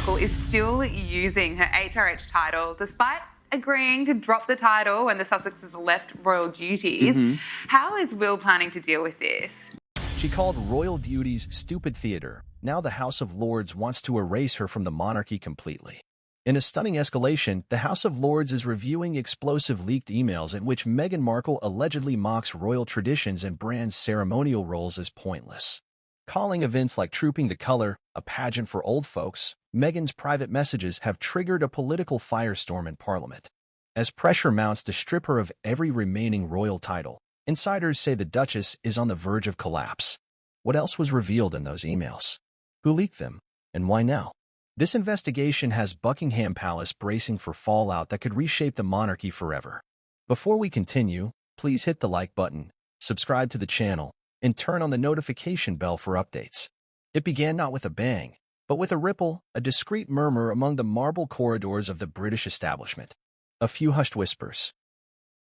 Markle is still using her HRH title despite agreeing to drop the title when the Sussexes left royal duties. How is Will planning to deal with this? She called royal duties stupid theatre. Now the House of Lords wants to erase her from the monarchy completely. In a stunning escalation, the House of Lords is reviewing explosive leaked emails in which Meghan Markle allegedly mocks royal traditions and brands ceremonial roles as pointless. Calling events like Trooping the Colour a pageant for old folks, Meghan's private messages have triggered a political firestorm in Parliament. As pressure mounts to strip her of every remaining royal title, insiders say the Duchess is on the verge of collapse. What else was revealed in those emails? Who leaked them, and why now? This investigation has Buckingham Palace bracing for fallout that could reshape the monarchy forever. Before we continue, please hit the like button, subscribe to the channel, and turn on the notification bell for updates. It began not with a bang, but with a ripple, a discreet murmur among the marble corridors of the British establishment. A few hushed whispers.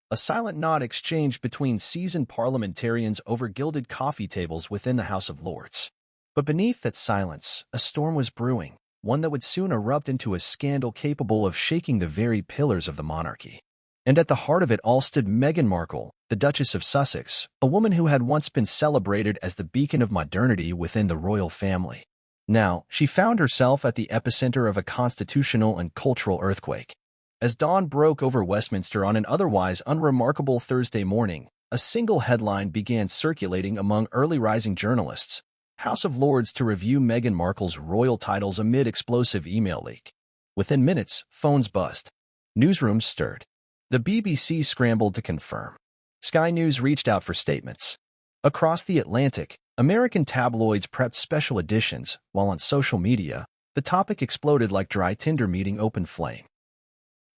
A silent nod exchanged between seasoned parliamentarians over gilded coffee tables within the House of Lords. But beneath that silence, a storm was brewing, one that would soon erupt into a scandal capable of shaking the very pillars of the monarchy. And at the heart of it all stood Meghan Markle, the Duchess of Sussex, a woman who had once been celebrated as the beacon of modernity within the royal family. Now, she found herself at the epicenter of a constitutional and cultural earthquake. As dawn broke over Westminster on an otherwise unremarkable Thursday morning, a single headline began circulating among early rising journalists: House of Lords to review Meghan Markle's royal titles amid explosive email leak. Within minutes, phones buzzed. Newsrooms stirred. The BBC scrambled to confirm. Sky News reached out for statements. Across the Atlantic, American tabloids prepped special editions, while on social media, the topic exploded like dry tinder meeting open flame.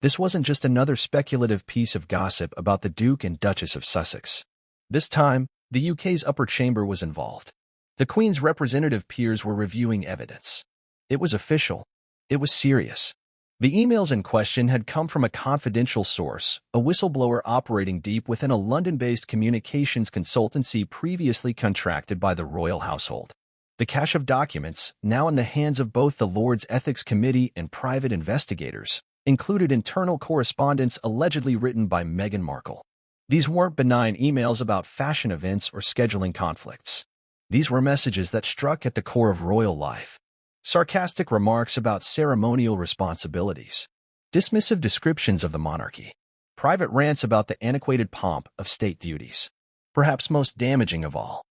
This wasn't just another speculative piece of gossip about the Duke and Duchess of Sussex. This time, the UK's upper chamber was involved. The Queen's representative peers were reviewing evidence. It was official. It was serious. The emails in question had come from a confidential source, a whistleblower operating deep within a London-based communications consultancy previously contracted by the royal household. The cache of documents, now in the hands of both the Lords' Ethics Committee and private investigators, included internal correspondence allegedly written by Meghan Markle. These weren't benign emails about fashion events or scheduling conflicts. These were messages that struck at the core of royal life. Sarcastic remarks about ceremonial responsibilities, dismissive descriptions of the monarchy, private rants about the antiquated pomp of state duties. Perhaps most damaging of all,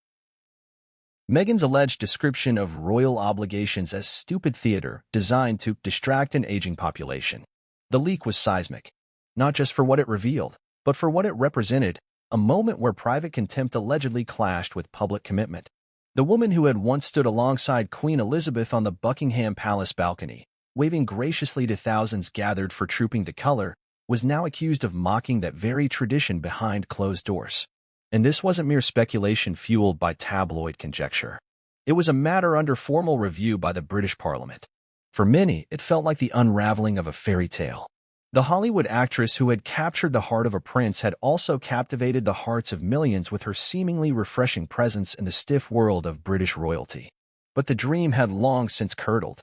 Meghan's alleged description of royal obligations as stupid theatre designed to distract an aging population. The leak was seismic, not just for what it revealed, but for what it represented, a moment where private contempt allegedly clashed with public commitment. The woman who had once stood alongside Queen Elizabeth on the Buckingham Palace balcony, waving graciously to thousands gathered for Trooping the Colour, was now accused of mocking that very tradition behind closed doors. And this wasn't mere speculation fueled by tabloid conjecture. It was a matter under formal review by the British Parliament. For many, it felt like the unraveling of a fairy tale. The Hollywood actress who had captured the heart of a prince had also captivated the hearts of millions with her seemingly refreshing presence in the stiff world of British royalty. But the dream had long since curdled.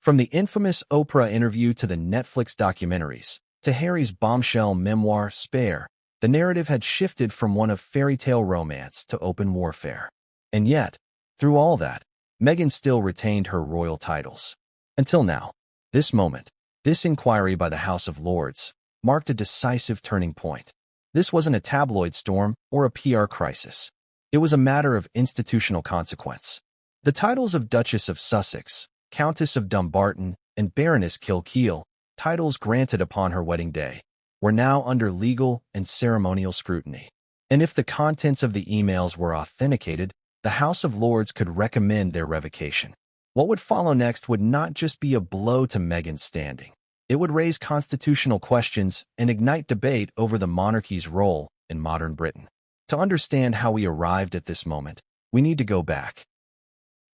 From the infamous Oprah interview to the Netflix documentaries, to Harry's bombshell memoir, Spare, the narrative had shifted from one of fairy tale romance to open warfare. And yet, through all that, Meghan still retained her royal titles. Until now, this moment, this inquiry by the House of Lords, marked a decisive turning point. This wasn't a tabloid storm or a PR crisis. It was a matter of institutional consequence. The titles of Duchess of Sussex, Countess of Dumbarton, and Baroness Kilkeel, titles granted upon her wedding day, were now under legal and ceremonial scrutiny. And if the contents of the emails were authenticated, the House of Lords could recommend their revocation. What would follow next would not just be a blow to Meghan's standing. It would raise constitutional questions and ignite debate over the monarchy's role in modern Britain. To understand how we arrived at this moment, we need to go back.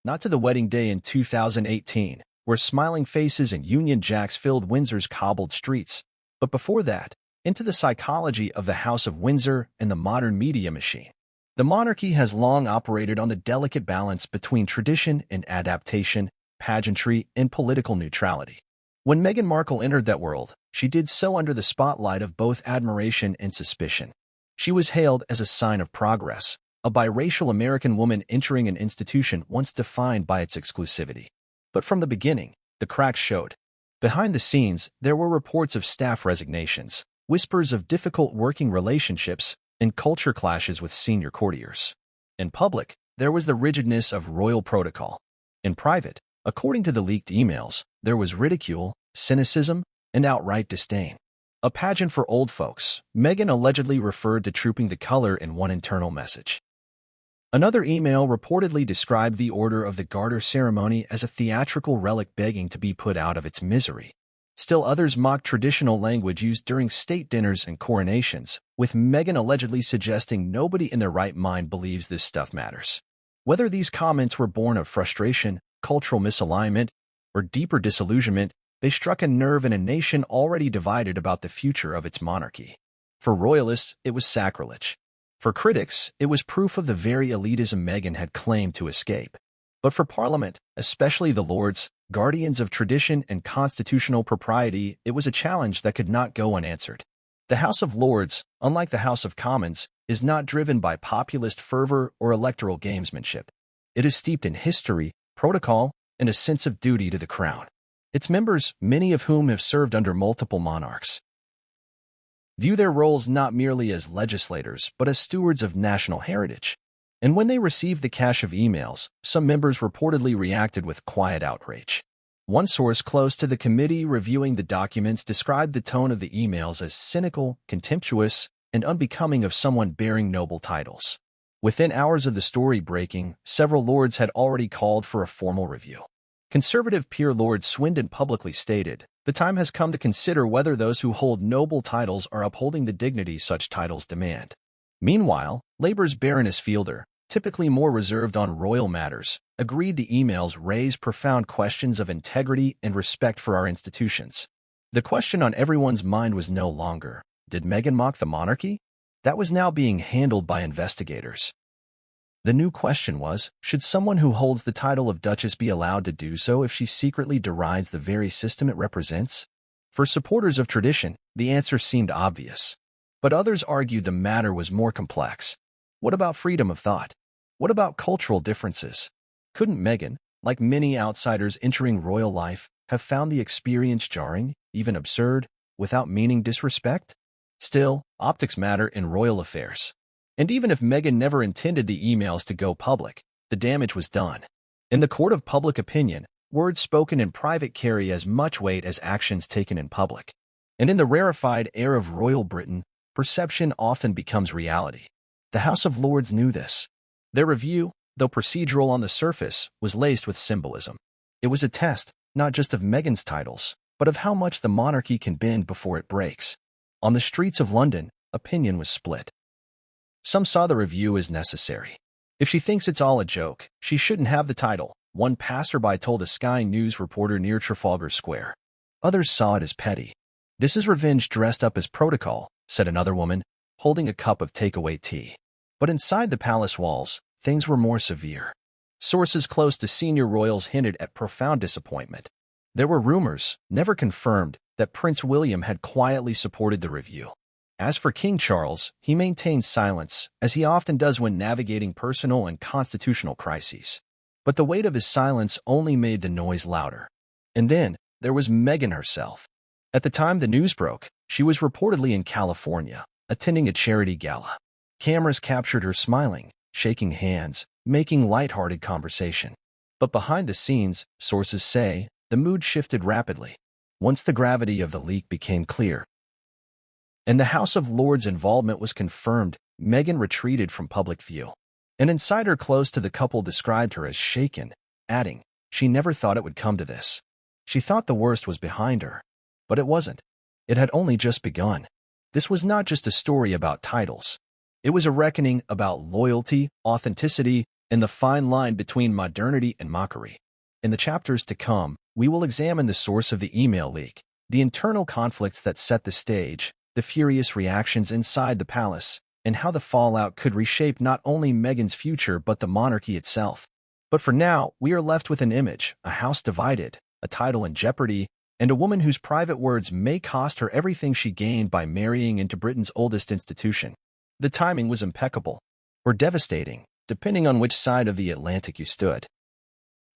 Not to the wedding day in 2018, where smiling faces and Union Jacks filled Windsor's cobbled streets, but before that, into the psychology of the House of Windsor and the modern media machine. The monarchy has long operated on the delicate balance between tradition and adaptation, pageantry, and political neutrality. When Meghan Markle entered that world, she did so under the spotlight of both admiration and suspicion. She was hailed as a sign of progress, a biracial American woman entering an institution once defined by its exclusivity. But from the beginning, the cracks showed. Behind the scenes, there were reports of staff resignations, whispers of difficult working relationships, and culture clashes with senior courtiers. In public, there was the rigidness of royal protocol. In private, according to the leaked emails, there was ridicule, cynicism, and outright disdain. A pageant for old folks, Meghan allegedly referred to trooping the color in one internal message. Another email reportedly described the Order of the Garter ceremony as a theatrical relic begging to be put out of its misery. Still others mocked traditional language used during state dinners and coronations, with Meghan allegedly suggesting nobody in their right mind believes this stuff matters. Whether these comments were born of frustration, cultural misalignment, or deeper disillusionment, they struck a nerve in a nation already divided about the future of its monarchy. For royalists, it was sacrilege. For critics, it was proof of the very elitism Meghan had claimed to escape. But for Parliament, especially the Lords, guardians of tradition and constitutional propriety, it was a challenge that could not go unanswered. The House of Lords, unlike the House of Commons, is not driven by populist fervor or electoral gamesmanship. It is steeped in history, protocol, and a sense of duty to the crown. Its members, many of whom have served under multiple monarchs, view their roles not merely as legislators, but as stewards of national heritage. And when they received the cache of emails, some members reportedly reacted with quiet outrage. One source close to the committee reviewing the documents described the tone of the emails as cynical, contemptuous, and unbecoming of someone bearing noble titles. Within hours of the story breaking, several lords had already called for a formal review. Conservative peer Lord Swindon publicly stated, "The time has come to consider whether those who hold noble titles are upholding the dignity such titles demand." Meanwhile, Labour's Baroness Fielder, typically more reserved on royal matters, agreed the emails raise profound questions of integrity and respect for our institutions. The question on everyone's mind was no longer, did Meghan mock the monarchy? That was now being handled by investigators. The new question was, should someone who holds the title of Duchess be allowed to do so if she secretly derides the very system it represents? For supporters of tradition, the answer seemed obvious. But others argued the matter was more complex. What about freedom of thought? What about cultural differences? Couldn't Meghan, like many outsiders entering royal life, have found the experience jarring, even absurd, without meaning disrespect? Still, optics matter in royal affairs. And even if Meghan never intended the emails to go public, the damage was done. In the court of public opinion, words spoken in private carry as much weight as actions taken in public. And in the rarefied air of royal Britain, perception often becomes reality. The House of Lords knew this. Their review, though procedural on the surface, was laced with symbolism. It was a test, not just of Meghan's titles, but of how much the monarchy can bend before it breaks. On the streets of London, opinion was split. Some saw the review as necessary. If she thinks it's all a joke, she shouldn't have the title, one passerby told a Sky News reporter near Trafalgar Square. Others saw it as petty. This is revenge dressed up as protocol, said another woman, holding a cup of takeaway tea. But inside the palace walls, things were more severe. Sources close to senior royals hinted at profound disappointment. There were rumors, never confirmed, that Prince William had quietly supported the review. As for King Charles, he maintained silence, as he often does when navigating personal and constitutional crises. But the weight of his silence only made the noise louder. And then, there was Meghan herself. At the time the news broke, she was reportedly in California, attending a charity gala. Cameras captured her smiling, shaking hands, making lighthearted conversation. But behind the scenes, sources say, the mood shifted rapidly. Once the gravity of the leak became clear, and the House of Lords' involvement was confirmed, Meghan retreated from public view. An insider close to the couple described her as shaken, adding, she never thought it would come to this. She thought the worst was behind her. But it wasn't. It had only just begun. This was not just a story about titles. It was a reckoning about loyalty, authenticity, and the fine line between modernity and mockery. In the chapters to come, we will examine the source of the email leak, the internal conflicts that set the stage, the furious reactions inside the palace, and how the fallout could reshape not only Meghan's future but the monarchy itself. But for now, we are left with an image, a house divided, a title in jeopardy, and a woman whose private words may cost her everything she gained by marrying into Britain's oldest institution. The timing was impeccable, or devastating, depending on which side of the Atlantic you stood.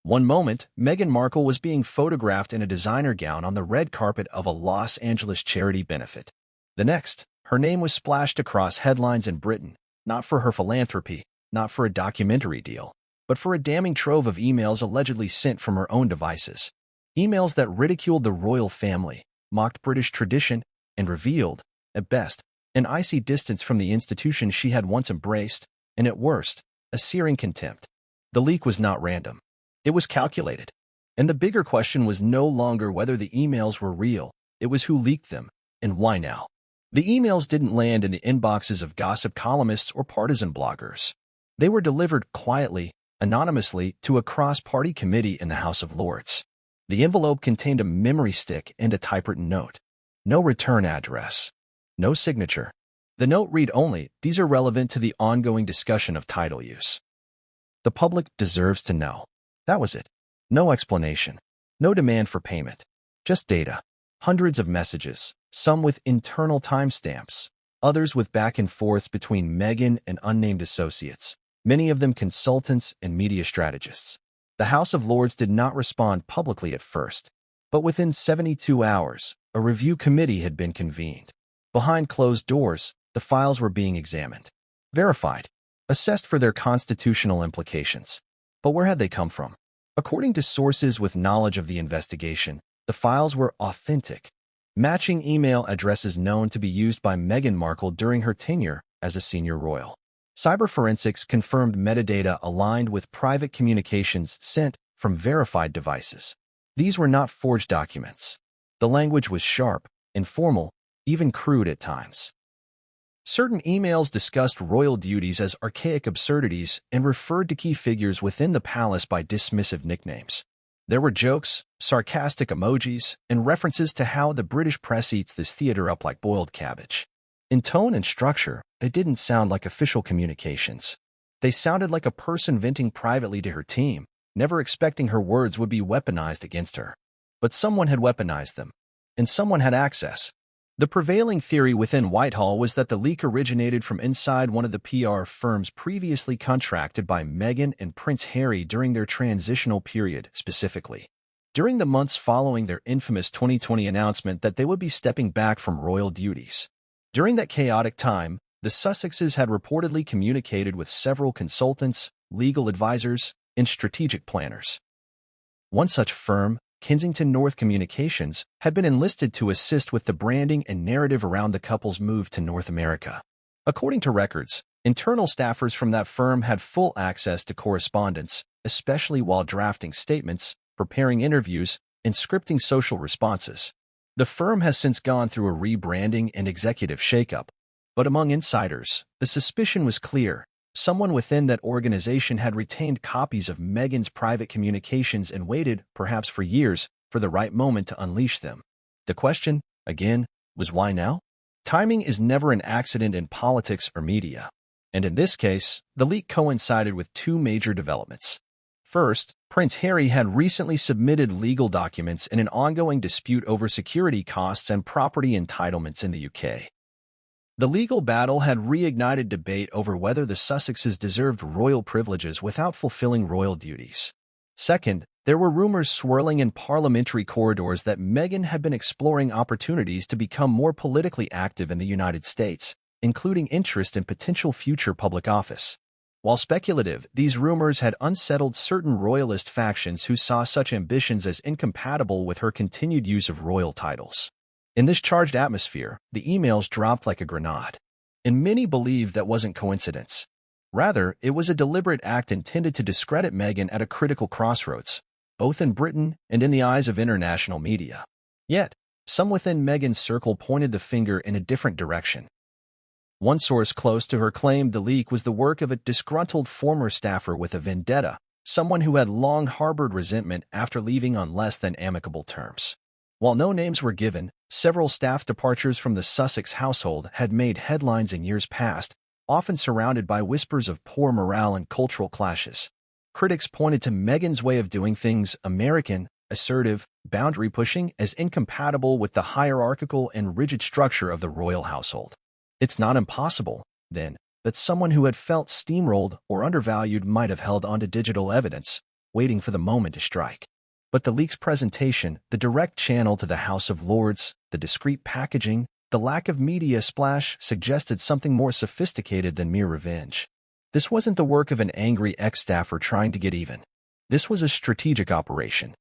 One moment, Meghan Markle was being photographed in a designer gown on the red carpet of a Los Angeles charity benefit. The next, her name was splashed across headlines in Britain, not for her philanthropy, not for a documentary deal, but for a damning trove of emails allegedly sent from her own devices. Emails that ridiculed the royal family, mocked British tradition, and revealed, at best, an icy distance from the institution she had once embraced, and at worst, a searing contempt. The leak was not random. It was calculated. And the bigger question was no longer whether the emails were real, it was who leaked them, and why now. The emails didn't land in the inboxes of gossip columnists or partisan bloggers. They were delivered quietly, anonymously, to a cross-party committee in the House of Lords. The envelope contained a memory stick and a typewritten note. No return address. No signature. The note read only, "These are relevant to the ongoing discussion of title use. The public deserves to know." That was it. No explanation. No demand for payment. Just data. Hundreds of messages, some with internal timestamps, others with back and forths between Meghan and unnamed associates, many of them consultants and media strategists. The House of Lords did not respond publicly at first, but within 72 hours, a review committee had been convened. Behind closed doors, the files were being examined, verified, assessed for their constitutional implications. But where had they come from? According to sources with knowledge of the investigation, the files were authentic, matching email addresses known to be used by Meghan Markle during her tenure as a senior royal. Cyber forensics confirmed metadata aligned with private communications sent from verified devices. These were not forged documents. The language was sharp, informal, even crude at times. Certain emails discussed royal duties as archaic absurdities and referred to key figures within the palace by dismissive nicknames. There were jokes, sarcastic emojis, and references to how the British press eats this theater up like boiled cabbage. In tone and structure, they didn't sound like official communications. They sounded like a person venting privately to her team, never expecting her words would be weaponized against her. But someone had weaponized them, and someone had access. The prevailing theory within Whitehall was that the leak originated from inside one of the PR firms previously contracted by Meghan and Prince Harry during their transitional period, specifically during the months following their infamous 2020 announcement that they would be stepping back from royal duties. During that chaotic time, the Sussexes had reportedly communicated with several consultants, legal advisors, and strategic planners. One such firm, Kensington North Communications, had been enlisted to assist with the branding and narrative around the couple's move to North America. According to records, internal staffers from that firm had full access to correspondence, especially while drafting statements, preparing interviews, and scripting social responses. The firm has since gone through a rebranding and executive shakeup, but among insiders, the suspicion was clear. Someone within that organization had retained copies of Meghan's private communications and waited, perhaps for years, for the right moment to unleash them. The question, again, was why now? Timing is never an accident in politics or media. And in this case, the leak coincided with two major developments. First, Prince Harry had recently submitted legal documents in an ongoing dispute over security costs and property entitlements in the UK. The legal battle had reignited debate over whether the Sussexes deserved royal privileges without fulfilling royal duties. Second, there were rumors swirling in parliamentary corridors that Meghan had been exploring opportunities to become more politically active in the United States, including interest in potential future public office. While speculative, these rumors had unsettled certain royalist factions who saw such ambitions as incompatible with her continued use of royal titles. In this charged atmosphere, the emails dropped like a grenade. And many believed that wasn't coincidence. Rather, it was a deliberate act intended to discredit Meghan at a critical crossroads, both in Britain and in the eyes of international media. Yet, some within Meghan's circle pointed the finger in a different direction. One source close to her claimed the leak was the work of a disgruntled former staffer with a vendetta, someone who had long harbored resentment after leaving on less than amicable terms. While no names were given, several staff departures from the Sussex household had made headlines in years past, often surrounded by whispers of poor morale and cultural clashes. Critics pointed to Meghan's way of doing things, American, assertive, boundary-pushing, as incompatible with the hierarchical and rigid structure of the royal household. It's not impossible, then, that someone who had felt steamrolled or undervalued might have held onto digital evidence, waiting for the moment to strike. But the leak's presentation, the direct channel to the House of Lords, the discreet packaging, the lack of media splash suggested something more sophisticated than mere revenge. This wasn't the work of an angry ex-staffer trying to get even. This was a strategic operation.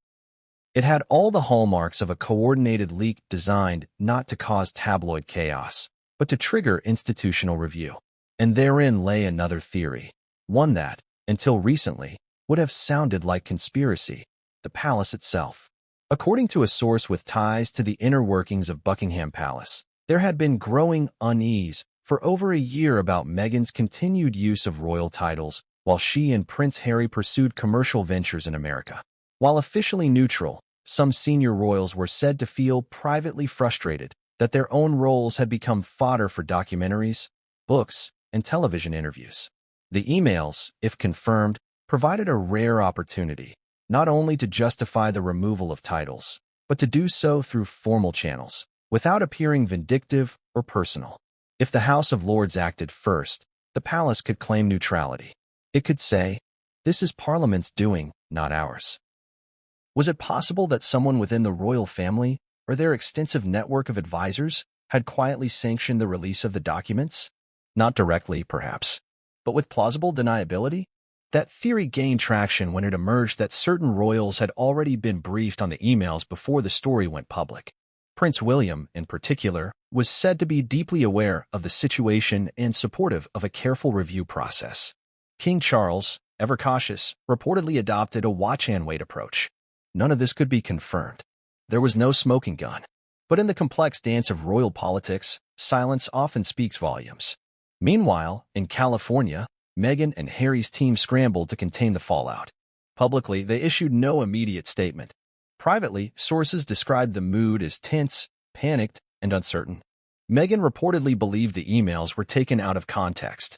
It had all the hallmarks of a coordinated leak designed not to cause tabloid chaos, but to trigger institutional review. And therein lay another theory, one that, until recently, would have sounded like conspiracy: the palace itself. According to a source with ties to the inner workings of Buckingham Palace, there had been growing unease for over a year about Meghan's continued use of royal titles while she and Prince Harry pursued commercial ventures in America. While officially neutral, some senior royals were said to feel privately frustrated that their own roles had become fodder for documentaries, books, and television interviews. The emails, if confirmed, provided a rare opportunity, not only to justify the removal of titles, but to do so through formal channels, without appearing vindictive or personal. If the House of Lords acted first, the palace could claim neutrality. It could say, "This is Parliament's doing, not ours." Was it possible that someone within the royal family, or their extensive network of advisors, had quietly sanctioned the release of the documents? Not directly, perhaps, but with plausible deniability? That theory gained traction when it emerged that certain royals had already been briefed on the emails before the story went public. Prince William, in particular, was said to be deeply aware of the situation and supportive of a careful review process. King Charles, ever cautious, reportedly adopted a watch-and-wait approach. None of this could be confirmed. There was no smoking gun. But in the complex dance of royal politics, silence often speaks volumes. Meanwhile, in California, Meghan and Harry's team scrambled to contain the fallout. Publicly, they issued no immediate statement. Privately, sources described the mood as tense, panicked, and uncertain. Meghan reportedly believed the emails were taken out of context,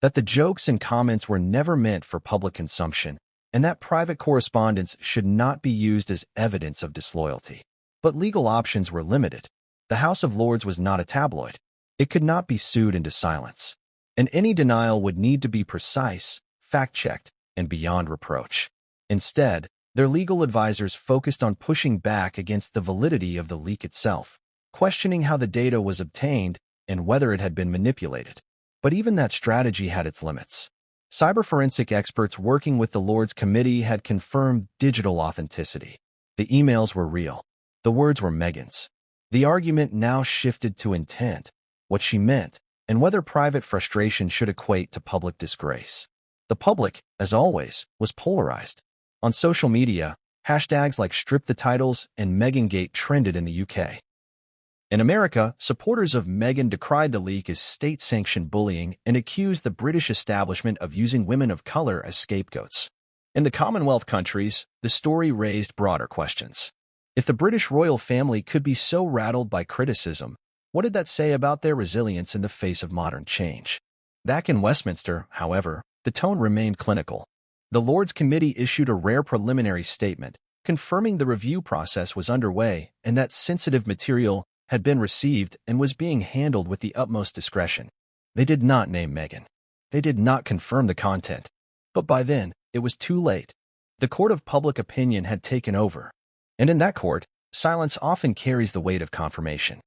that the jokes and comments were never meant for public consumption, and that private correspondence should not be used as evidence of disloyalty. But legal options were limited. The House of Lords was not a tabloid. It could not be sued into silence. And any denial would need to be precise, fact-checked, and beyond reproach. Instead, their legal advisors focused on pushing back against the validity of the leak itself, questioning how the data was obtained and whether it had been manipulated. But even that strategy had its limits. Cyber-forensic experts working with the Lords Committee had confirmed digital authenticity. The emails were real. The words were Meghan's. The argument now shifted to intent, what she meant, and whether private frustration should equate to public disgrace. The public, as always, was polarized. On social media, hashtags like Strip the Titles and Meghan trended in the UK. In America, supporters of Meghan decried the leak as state-sanctioned bullying and accused the British establishment of using women of color as scapegoats. In the Commonwealth countries, the story raised broader questions. If the British royal family could be so rattled by criticism, what did that say about their resilience in the face of modern change? Back in Westminster, however, the tone remained clinical. The Lords Committee issued a rare preliminary statement, confirming the review process was underway and that sensitive material had been received and was being handled with the utmost discretion. They did not name Meghan. They did not confirm the content. But by then, it was too late. The court of public opinion had taken over. And in that court, silence often carries the weight of confirmation.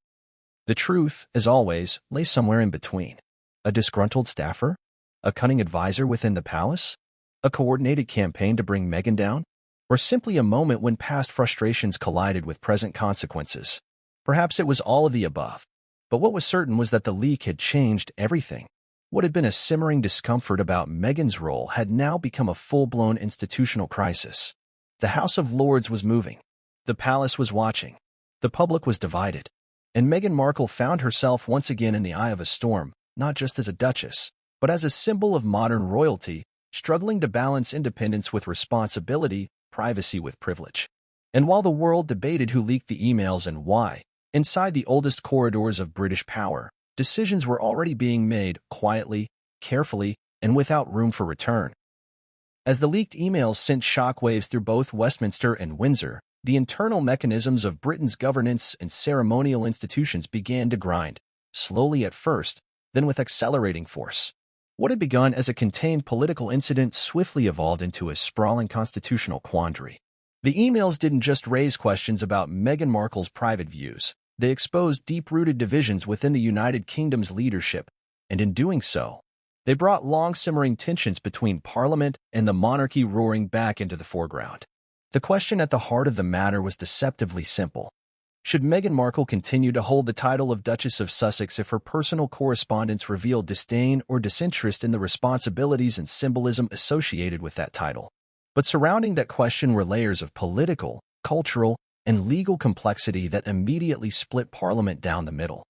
The truth, as always, lay somewhere in between. A disgruntled staffer? A cunning advisor within the palace? A coordinated campaign to bring Meghan down? Or simply a moment when past frustrations collided with present consequences? Perhaps it was all of the above. But what was certain was that the leak had changed everything. What had been a simmering discomfort about Meghan's role had now become a full-blown institutional crisis. The House of Lords was moving. The palace was watching. The public was divided. And Meghan Markle found herself once again in the eye of a storm, not just as a duchess, but as a symbol of modern royalty, struggling to balance independence with responsibility, privacy with privilege. And while the world debated who leaked the emails and why, inside the oldest corridors of British power, decisions were already being made quietly, carefully, and without room for return. As the leaked emails sent shockwaves through both Westminster and Windsor, the internal mechanisms of Britain's governance and ceremonial institutions began to grind, slowly at first, then with accelerating force. What had begun as a contained political incident swiftly evolved into a sprawling constitutional quandary. The emails didn't just raise questions about Meghan Markle's private views, they exposed deep-rooted divisions within the United Kingdom's leadership, and in doing so, they brought long-simmering tensions between Parliament and the monarchy roaring back into the foreground. The question at the heart of the matter was deceptively simple. Should Meghan Markle continue to hold the title of Duchess of Sussex if her personal correspondence revealed disdain or disinterest in the responsibilities and symbolism associated with that title? But surrounding that question were layers of political, cultural, and legal complexity that immediately split Parliament down the middle.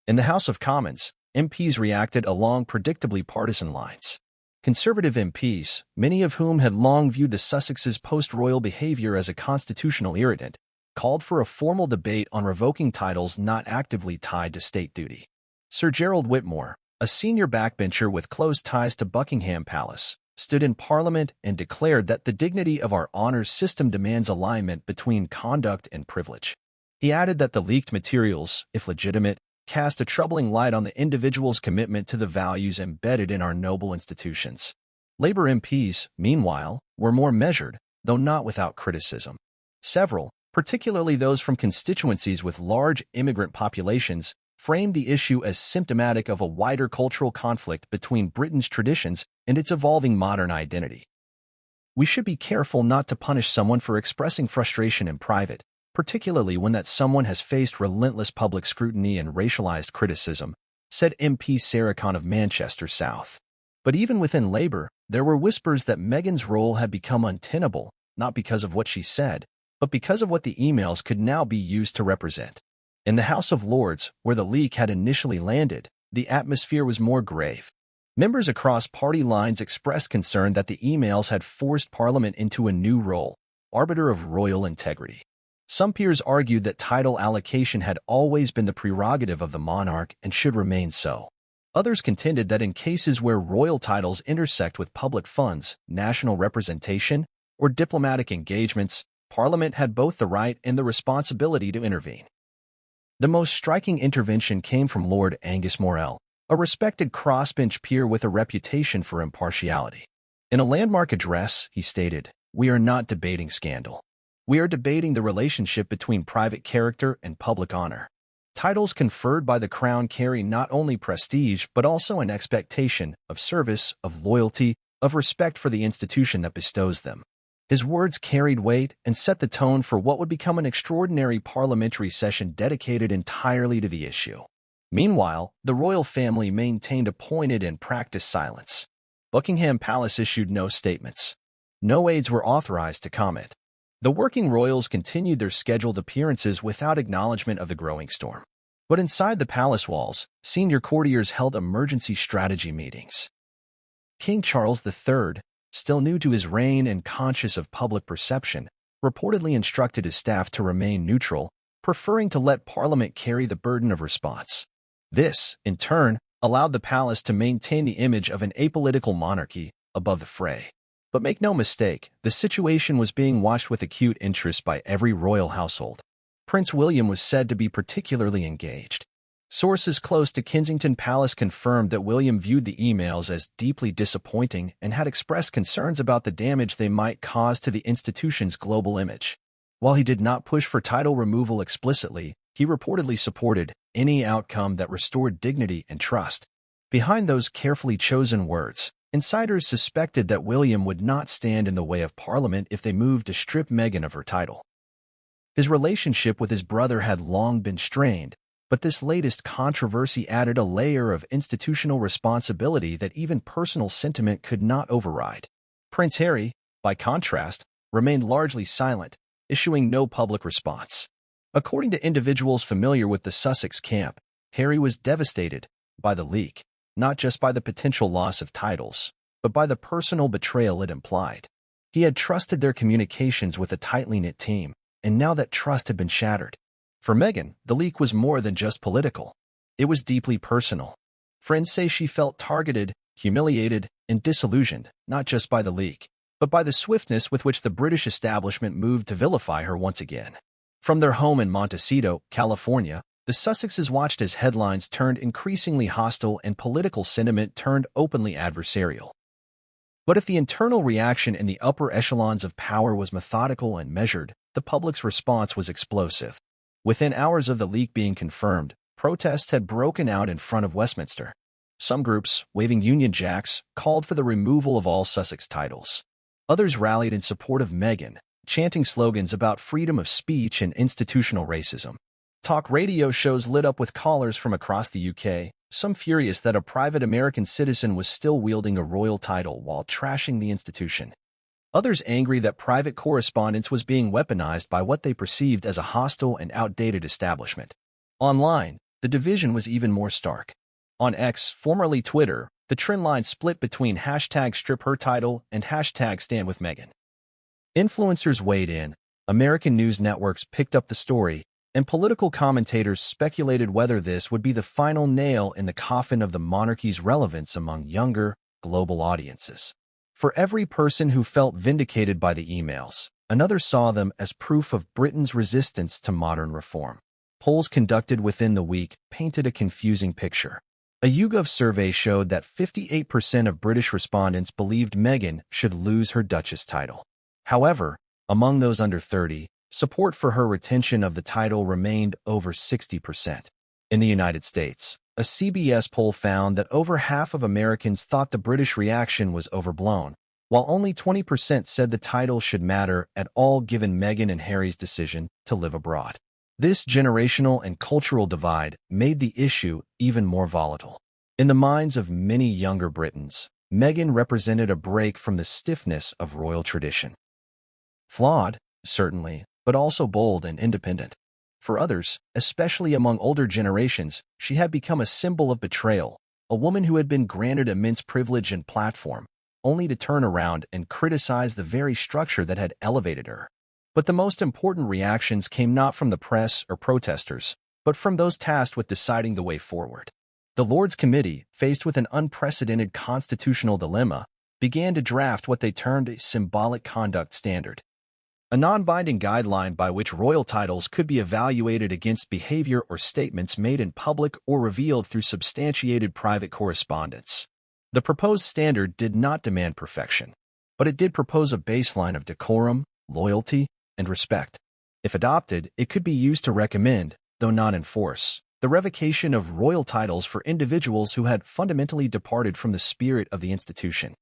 In the House of Commons, MPs reacted along predictably partisan lines. Conservative MPs, many of whom had long viewed the Sussexes' post-royal behavior as a constitutional irritant, called for a formal debate on revoking titles not actively tied to state duty. Sir Gerald Whitmore, a senior backbencher with close ties to Buckingham Palace, stood in Parliament and declared that the dignity of our honours system demands alignment between conduct and privilege. He added that the leaked materials, if legitimate, cast a troubling light on the individual's commitment to the values embedded in our noble institutions. Labour MPs, meanwhile, were more measured, though not without criticism. Several, particularly those from constituencies with large immigrant populations, framed the issue as symptomatic of a wider cultural conflict between Britain's traditions and its evolving modern identity. We should be careful not to punish someone for expressing frustration in private, particularly when that someone has faced relentless public scrutiny and racialized criticism, said MP Sarah Khan of Manchester South. But even within Labour, there were whispers that Meghan's role had become untenable, not because of what she said, but because of what the emails could now be used to represent. In the House of Lords, where the leak had initially landed, the atmosphere was more grave. Members across party lines expressed concern that the emails had forced Parliament into a new role, arbiter of royal integrity. Some peers argued that title allocation had always been the prerogative of the monarch and should remain so. Others contended that in cases where royal titles intersect with public funds, national representation, or diplomatic engagements, Parliament had both the right and the responsibility to intervene. The most striking intervention came from Lord Angus Morel, a respected crossbench peer with a reputation for impartiality. In a landmark address, he stated, "We are not debating scandal. We are debating the relationship between private character and public honor. Titles conferred by the Crown carry not only prestige but also an expectation of service, of loyalty, of respect for the institution that bestows them." His words carried weight and set the tone for what would become an extraordinary parliamentary session dedicated entirely to the issue. Meanwhile, the royal family maintained a pointed and practiced silence. Buckingham Palace issued no statements. No aides were authorized to comment. The working royals continued their scheduled appearances without acknowledgement of the growing storm. But inside the palace walls, senior courtiers held emergency strategy meetings. King Charles III, still new to his reign and conscious of public perception, reportedly instructed his staff to remain neutral, preferring to let Parliament carry the burden of response. This, in turn, allowed the palace to maintain the image of an apolitical monarchy above the fray. But make no mistake, the situation was being watched with acute interest by every royal household. Prince William was said to be particularly engaged. Sources close to Kensington Palace confirmed that William viewed the emails as deeply disappointing and had expressed concerns about the damage they might cause to the institution's global image. While he did not push for title removal explicitly, he reportedly supported any outcome that restored dignity and trust. Behind those carefully chosen words, insiders suspected that William would not stand in the way of Parliament if they moved to strip Meghan of her title. His relationship with his brother had long been strained, but this latest controversy added a layer of institutional responsibility that even personal sentiment could not override. Prince Harry, by contrast, remained largely silent, issuing no public response. According to individuals familiar with the Sussex camp, Harry was devastated by the leak, not just by the potential loss of titles, but by the personal betrayal it implied. He had trusted their communications with a tightly knit team, and now that trust had been shattered. For Meghan, the leak was more than just political. It was deeply personal. Friends say she felt targeted, humiliated, and disillusioned, not just by the leak, but by the swiftness with which the British establishment moved to vilify her once again. From their home in Montecito, California, the Sussexes watched as headlines turned increasingly hostile and political sentiment turned openly adversarial. But if the internal reaction in the upper echelons of power was methodical and measured, the public's response was explosive. Within hours of the leak being confirmed, protests had broken out in front of Westminster. Some groups, waving Union Jacks, called for the removal of all Sussex titles. Others rallied in support of Meghan, chanting slogans about freedom of speech and institutional racism. Talk radio shows lit up with callers from across the UK, some furious that a private American citizen was still wielding a royal title while trashing the institution. Others angry that private correspondence was being weaponized by what they perceived as a hostile and outdated establishment. Online, the division was even more stark. On X, formerly Twitter, the trend line split between #StripHerTitle and #StandWithMeghan. Influencers weighed in, American news networks picked up the story, and political commentators speculated whether this would be the final nail in the coffin of the monarchy's relevance among younger, global audiences. For every person who felt vindicated by the emails, another saw them as proof of Britain's resistance to modern reform. Polls conducted within the week painted a confusing picture. A YouGov survey showed that 58% of British respondents believed Meghan should lose her Duchess title. However, among those under 30, support for her retention of the title remained over 60%. In the United States, a CBS poll found that over half of Americans thought the British reaction was overblown, while only 20% said the title should matter at all given Meghan and Harry's decision to live abroad. This generational and cultural divide made the issue even more volatile. In the minds of many younger Britons, Meghan represented a break from the stiffness of royal tradition. Flawed, certainly, but also bold and independent. For others, especially among older generations, she had become a symbol of betrayal, a woman who had been granted immense privilege and platform, only to turn around and criticize the very structure that had elevated her. But the most important reactions came not from the press or protesters, but from those tasked with deciding the way forward. The Lords Committee, faced with an unprecedented constitutional dilemma, began to draft what they termed a symbolic conduct standard, a non-binding guideline by which royal titles could be evaluated against behavior or statements made in public or revealed through substantiated private correspondence. The proposed standard did not demand perfection, but it did propose a baseline of decorum, loyalty, and respect. If adopted, it could be used to recommend, though not enforce, the revocation of royal titles for individuals who had fundamentally departed from the spirit of the institution.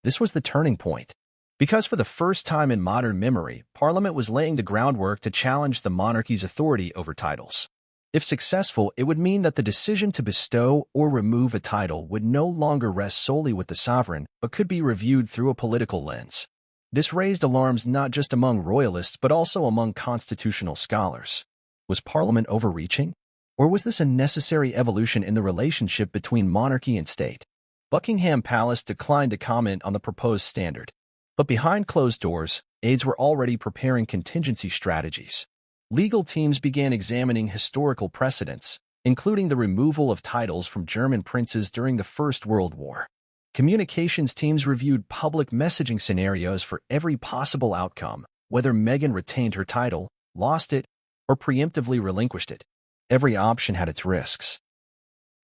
This was the turning point, because for the first time in modern memory, Parliament was laying the groundwork to challenge the monarchy's authority over titles. If successful, it would mean that the decision to bestow or remove a title would no longer rest solely with the sovereign, but could be reviewed through a political lens. This raised alarms not just among royalists but also among constitutional scholars. Was Parliament overreaching? Or was this a necessary evolution in the relationship between monarchy and state? Buckingham Palace declined to comment on the proposed standard. But behind closed doors, aides were already preparing contingency strategies. Legal teams began examining historical precedents, including the removal of titles from German princes during the First World War. Communications teams reviewed public messaging scenarios for every possible outcome, whether Meghan retained her title, lost it, or preemptively relinquished it. Every option had its risks,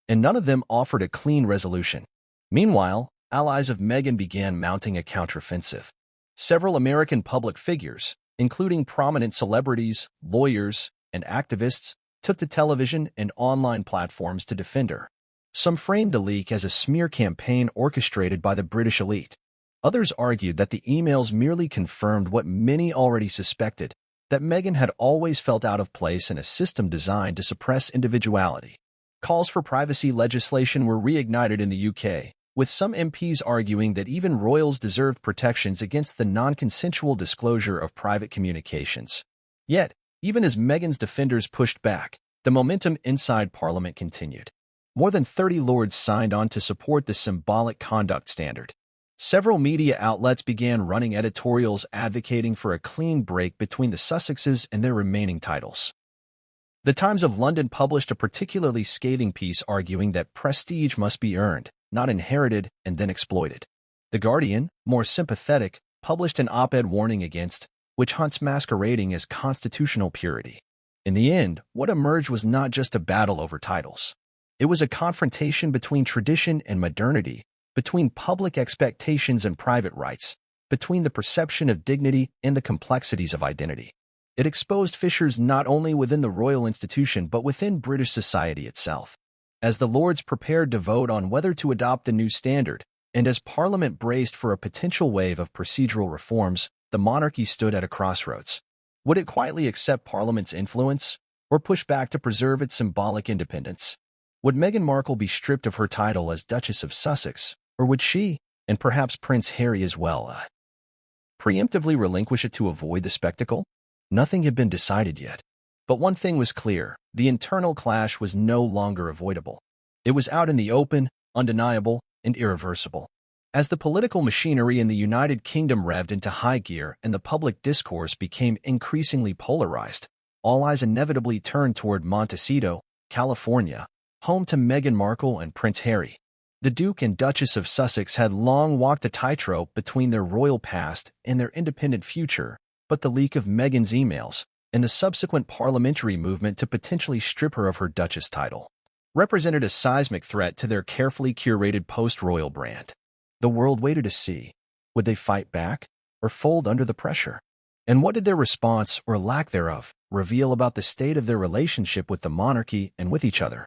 and none of them offered a clean resolution. Meanwhile, allies of Meghan began mounting a counteroffensive. Several American public figures, including prominent celebrities, lawyers, and activists, took to television and online platforms to defend her. Some framed the leak as a smear campaign orchestrated by the British elite. Others argued that the emails merely confirmed what many already suspected, that Meghan had always felt out of place in a system designed to suppress individuality. Calls for privacy legislation were reignited in the UK, with some MPs arguing that even royals deserved protections against the non-consensual disclosure of private communications. Yet, even as Meghan's defenders pushed back, the momentum inside Parliament continued. More than 30 lords signed on to support the symbolic conduct standard. Several media outlets began running editorials advocating for a clean break between the Sussexes and their remaining titles. The Times of London published a particularly scathing piece arguing that prestige must be earned, not inherited and then exploited. The Guardian, more sympathetic, published an op-ed warning against witch hunts masquerading as constitutional purity. In the end, what emerged was not just a battle over titles. It was a confrontation between tradition and modernity, between public expectations and private rights, between the perception of dignity and the complexities of identity. It exposed fissures not only within the royal institution but within British society itself. As the Lords prepared to vote on whether to adopt the new standard, and as Parliament braced for a potential wave of procedural reforms, the monarchy stood at a crossroads. Would it quietly accept Parliament's influence, or push back to preserve its symbolic independence? Would Meghan Markle be stripped of her title as Duchess of Sussex, or would she, and perhaps Prince Harry as well, preemptively relinquish it to avoid the spectacle? Nothing had been decided yet. But one thing was clear: the internal clash was no longer avoidable. It was out in the open, undeniable, and irreversible. As the political machinery in the United Kingdom revved into high gear and the public discourse became increasingly polarized, all eyes inevitably turned toward Montecito, California, home to Meghan Markle and Prince Harry. The Duke and Duchess of Sussex had long walked a tightrope between their royal past and their independent future, but the leak of Meghan's emails, and the subsequent parliamentary movement to potentially strip her of her Duchess title, represented a seismic threat to their carefully curated post-royal brand. The world waited to see. Would they fight back, or fold under the pressure? And what did their response, or lack thereof, reveal about the state of their relationship with the monarchy and with each other?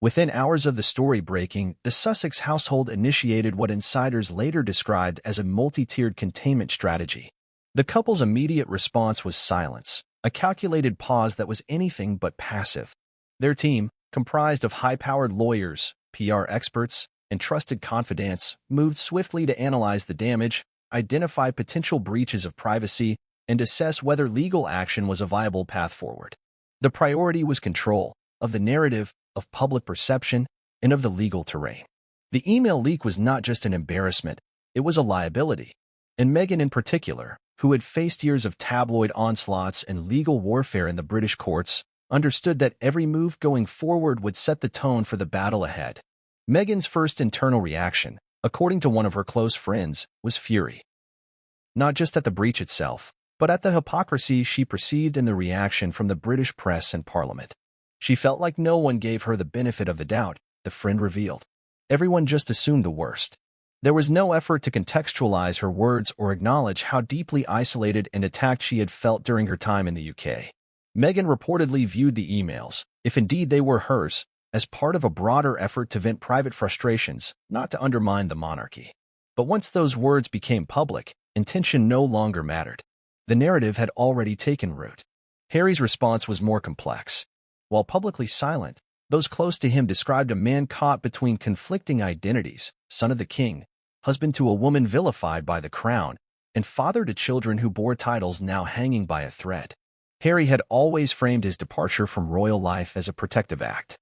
Within hours of the story breaking, the Sussex household initiated what insiders later described as a multi-tiered containment strategy. The couple's immediate response was silence, a calculated pause that was anything but passive. Their team, comprised of high-powered lawyers, PR experts, and trusted confidants, moved swiftly to analyze the damage, identify potential breaches of privacy, and assess whether legal action was a viable path forward. The priority was control of the narrative, of public perception, and of the legal terrain. The email leak was not just an embarrassment, it was a liability. And Meghan in particular, who had faced years of tabloid onslaughts and legal warfare in the British courts, understood that every move going forward would set the tone for the battle ahead. Meghan's first internal reaction, according to one of her close friends, was fury. Not just at the breach itself, but at the hypocrisy she perceived in the reaction from the British press and Parliament. She felt like no one gave her the benefit of the doubt, the friend revealed. Everyone just assumed the worst. There was no effort to contextualize her words or acknowledge how deeply isolated and attacked she had felt during her time in the UK. Meghan reportedly viewed the emails, if indeed they were hers, as part of a broader effort to vent private frustrations, not to undermine the monarchy. But once those words became public, intention no longer mattered. The narrative had already taken root. Harry's response was more complex. While publicly silent, those close to him described a man caught between conflicting identities, son of the king, husband to a woman vilified by the crown, and father to children who bore titles now hanging by a thread. Harry had always framed his departure from royal life as a protective act.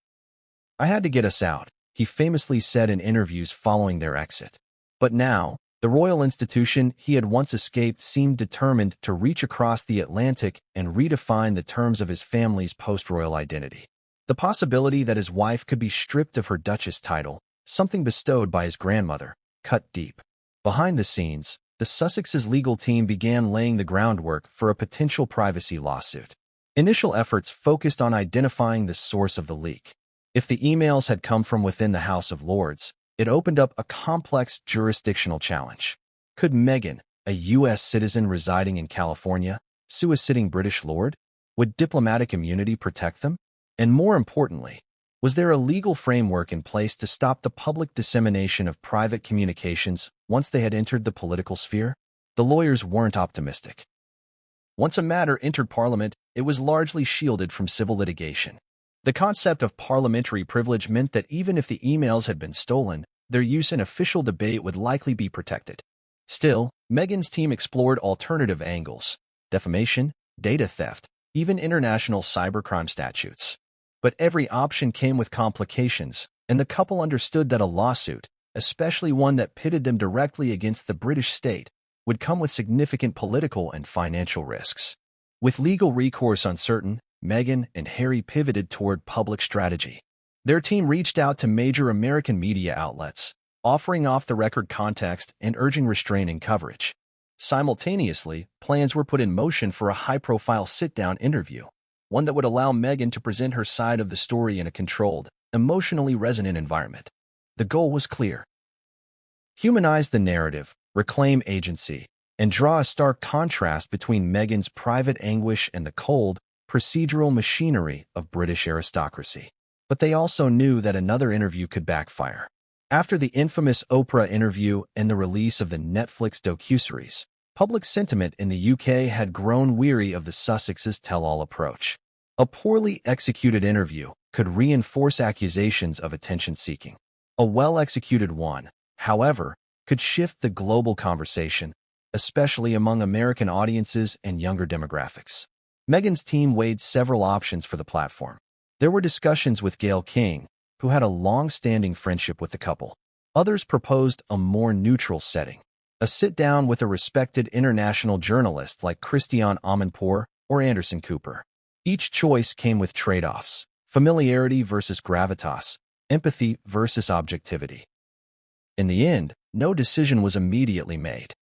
"I had to get us out," he famously said in interviews following their exit. But now, the royal institution he had once escaped seemed determined to reach across the Atlantic and redefine the terms of his family's post-royal identity. The possibility that his wife could be stripped of her Duchess title, something bestowed by his grandmother, cut deep. Behind the scenes, the Sussex's legal team began laying the groundwork for a potential privacy lawsuit. Initial efforts focused on identifying the source of the leak. If the emails had come from within the House of Lords, it opened up a complex jurisdictional challenge. Could Meghan, a U.S. citizen residing in California, sue a sitting British lord? Would diplomatic immunity protect them? And more importantly, was there a legal framework in place to stop the public dissemination of private communications once they had entered the political sphere? The lawyers weren't optimistic. Once a matter entered Parliament, it was largely shielded from civil litigation. The concept of parliamentary privilege meant that even if the emails had been stolen, their use in official debate would likely be protected. Still, Meghan's team explored alternative angles: defamation, data theft, even international cybercrime statutes. But every option came with complications, and the couple understood that a lawsuit, especially one that pitted them directly against the British state, would come with significant political and financial risks. With legal recourse uncertain, Meghan and Harry pivoted toward public strategy. Their team reached out to major American media outlets, offering off-the-record context and urging restraining coverage. Simultaneously, plans were put in motion for a high-profile sit-down interview, one that would allow Meghan to present her side of the story in a controlled, emotionally resonant environment. The goal was clear: humanize the narrative, reclaim agency, and draw a stark contrast between Meghan's private anguish and the cold, procedural machinery of British aristocracy. But they also knew that another interview could backfire. After the infamous Oprah interview and the release of the Netflix docuseries, public sentiment in the UK had grown weary of the Sussexes' tell-all approach. A poorly executed interview could reinforce accusations of attention-seeking. A well-executed one, however, could shift the global conversation, especially among American audiences and younger demographics. Meghan's team weighed several options for the platform. There were discussions with Gayle King, who had a long-standing friendship with the couple. Others proposed a more neutral setting, a sit-down with a respected international journalist like Christiane Amanpour or Anderson Cooper. Each choice came with trade-offs: familiarity versus gravitas, empathy versus objectivity. In the end, no decision was immediately made.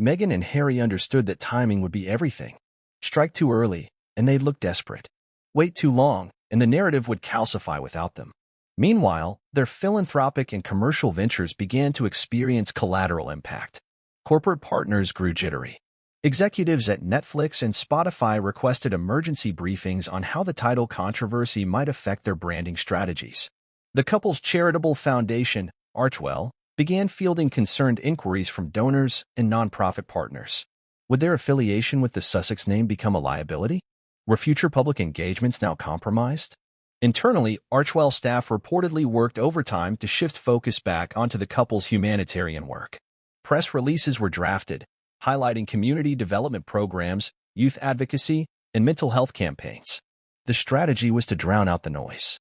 Meghan and Harry understood that timing would be everything. Strike too early, and they'd look desperate. Wait too long, and the narrative would calcify without them. Meanwhile, their philanthropic and commercial ventures began to experience collateral impact. Corporate partners grew jittery. Executives at Netflix and Spotify requested emergency briefings on how the title controversy might affect their branding strategies. The couple's charitable foundation, Archewell, began fielding concerned inquiries from donors and nonprofit partners. Would their affiliation with the Sussex name become a liability? Were future public engagements now compromised? Internally, Archewell staff reportedly worked overtime to shift focus back onto the couple's humanitarian work. Press releases were drafted, highlighting community development programs, youth advocacy, and mental health campaigns. The strategy was to drown out the noise,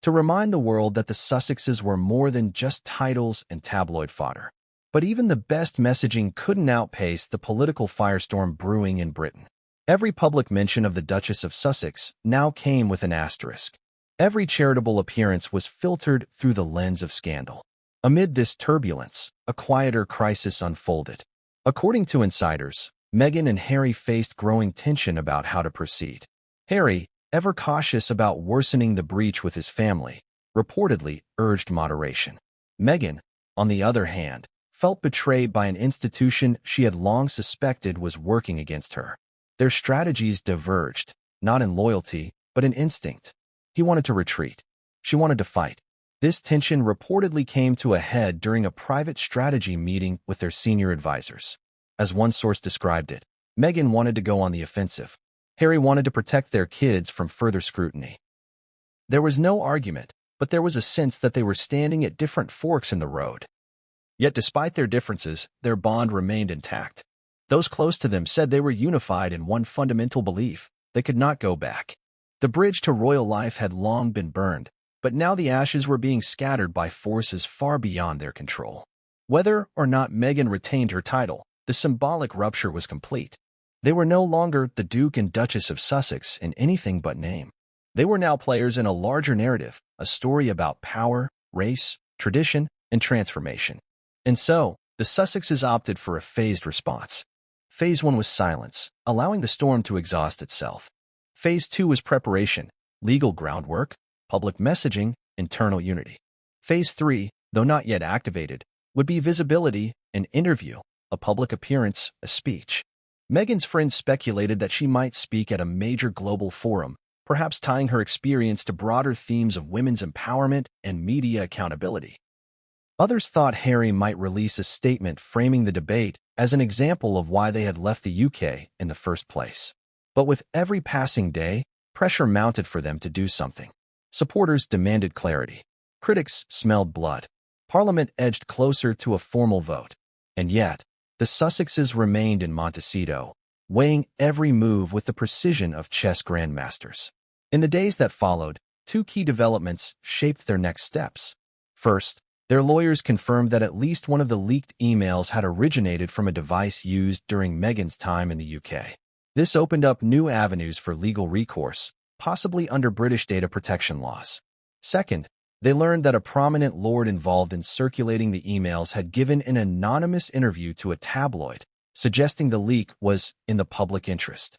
to remind the world that the Sussexes were more than just titles and tabloid fodder. But even the best messaging couldn't outpace the political firestorm brewing in Britain. Every public mention of the Duchess of Sussex now came with an asterisk. Every charitable appearance was filtered through the lens of scandal. Amid this turbulence, a quieter crisis unfolded. According to insiders, Meghan and Harry faced growing tension about how to proceed. Harry, ever cautious about worsening the breach with his family, reportedly urged moderation. Meghan, on the other hand, felt betrayed by an institution she had long suspected was working against her. Their strategies diverged, not in loyalty, but in instinct. He wanted to retreat. She wanted to fight. This tension reportedly came to a head during a private strategy meeting with their senior advisors. As one source described it, Meghan wanted to go on the offensive. Harry wanted to protect their kids from further scrutiny. There was no argument, but there was a sense that they were standing at different forks in the road. Yet despite their differences, their bond remained intact. Those close to them said they were unified in one fundamental belief: they could not go back. The bridge to royal life had long been burned, but now the ashes were being scattered by forces far beyond their control. Whether or not Meghan retained her title, the symbolic rupture was complete. They were no longer the Duke and Duchess of Sussex in anything but name. They were now players in a larger narrative, a story about power, race, tradition, and transformation. And so, the Sussexes opted for a phased response. Phase 1 was silence, allowing the storm to exhaust itself. Phase 2 was preparation, legal groundwork, public messaging, internal unity. Phase 3, though not yet activated, would be visibility, an interview, a public appearance, a speech. Meghan's friends speculated that she might speak at a major global forum, perhaps tying her experience to broader themes of women's empowerment and media accountability. Others thought Harry might release a statement framing the debate as an example of why they had left the UK in the first place. But with every passing day, pressure mounted for them to do something. Supporters demanded clarity. Critics smelled blood. Parliament edged closer to a formal vote. And yet, the Sussexes remained in Montecito, weighing every move with the precision of chess grandmasters. In the days that followed, two key developments shaped their next steps. First, their lawyers confirmed that at least one of the leaked emails had originated from a device used during Meghan's time in the UK. This opened up new avenues for legal recourse, possibly under British data protection laws. Second, they learned that a prominent lord involved in circulating the emails had given an anonymous interview to a tabloid, suggesting the leak was in the public interest.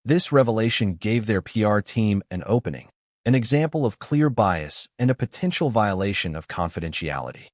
This revelation gave their PR team an opening, an example of clear bias and a potential violation of confidentiality.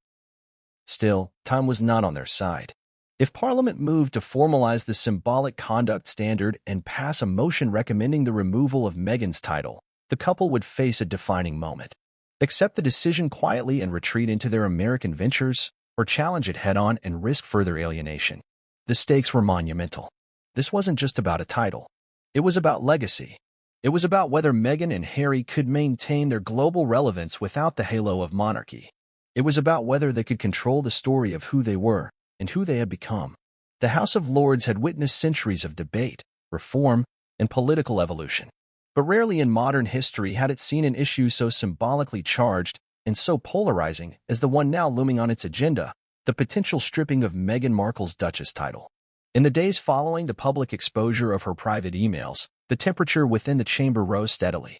Still, time was not on their side. If Parliament moved to formalize the symbolic conduct standard and pass a motion recommending the removal of Meghan's title, the couple would face a defining moment. Accept the decision quietly and retreat into their American ventures, or challenge it head-on and risk further alienation. The stakes were monumental. This wasn't just about a title. It was about legacy. It was about whether Meghan and Harry could maintain their global relevance without the halo of monarchy. It was about whether they could control the story of who they were and who they had become. The House of Lords had witnessed centuries of debate, reform, and political evolution. But rarely in modern history had it seen an issue so symbolically charged and so polarizing as the one now looming on its agenda, the potential stripping of Meghan Markle's Duchess title. In the days following the public exposure of her private emails, the temperature within the chamber rose steadily.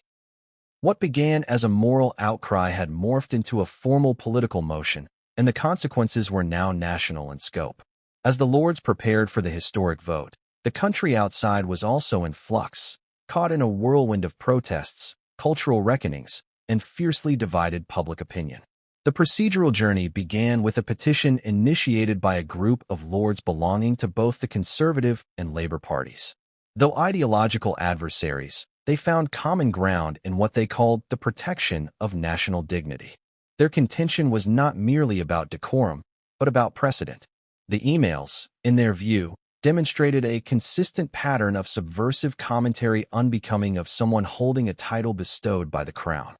What began as a moral outcry had morphed into a formal political motion, and the consequences were now national in scope. As the Lords prepared for the historic vote, the country outside was also in flux, caught in a whirlwind of protests, cultural reckonings, and fiercely divided public opinion. The procedural journey began with a petition initiated by a group of lords belonging to both the Conservative and Labour parties. Though ideological adversaries, they found common ground in what they called the protection of national dignity. Their contention was not merely about decorum, but about precedent. The emails, in their view, demonstrated a consistent pattern of subversive commentary unbecoming of someone holding a title bestowed by the crown.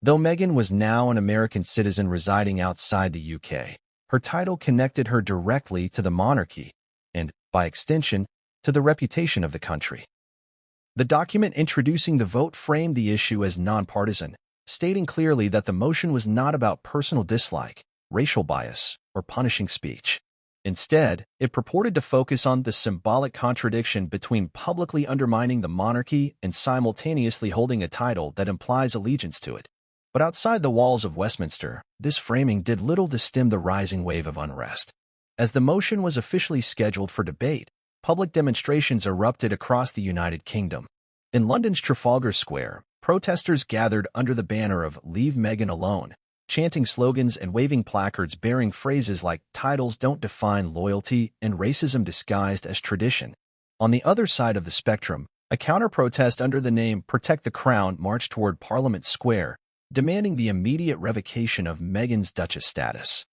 Though Meghan was now an American citizen residing outside the UK, her title connected her directly to the monarchy and, by extension, to the reputation of the country. The document introducing the vote framed the issue as nonpartisan, stating clearly that the motion was not about personal dislike, racial bias, or punishing speech. Instead, it purported to focus on the symbolic contradiction between publicly undermining the monarchy and simultaneously holding a title that implies allegiance to it. But outside the walls of Westminster, this framing did little to stem the rising wave of unrest. As the motion was officially scheduled for debate, public demonstrations erupted across the United Kingdom. In London's Trafalgar Square, protesters gathered under the banner of "Leave Meghan Alone," chanting slogans and waving placards bearing phrases like "Titles don't define loyalty" and "Racism disguised as tradition." On the other side of the spectrum, a counter-protest under the name "Protect the Crown" marched toward Parliament Square, demanding the immediate revocation of Meghan's Duchess status.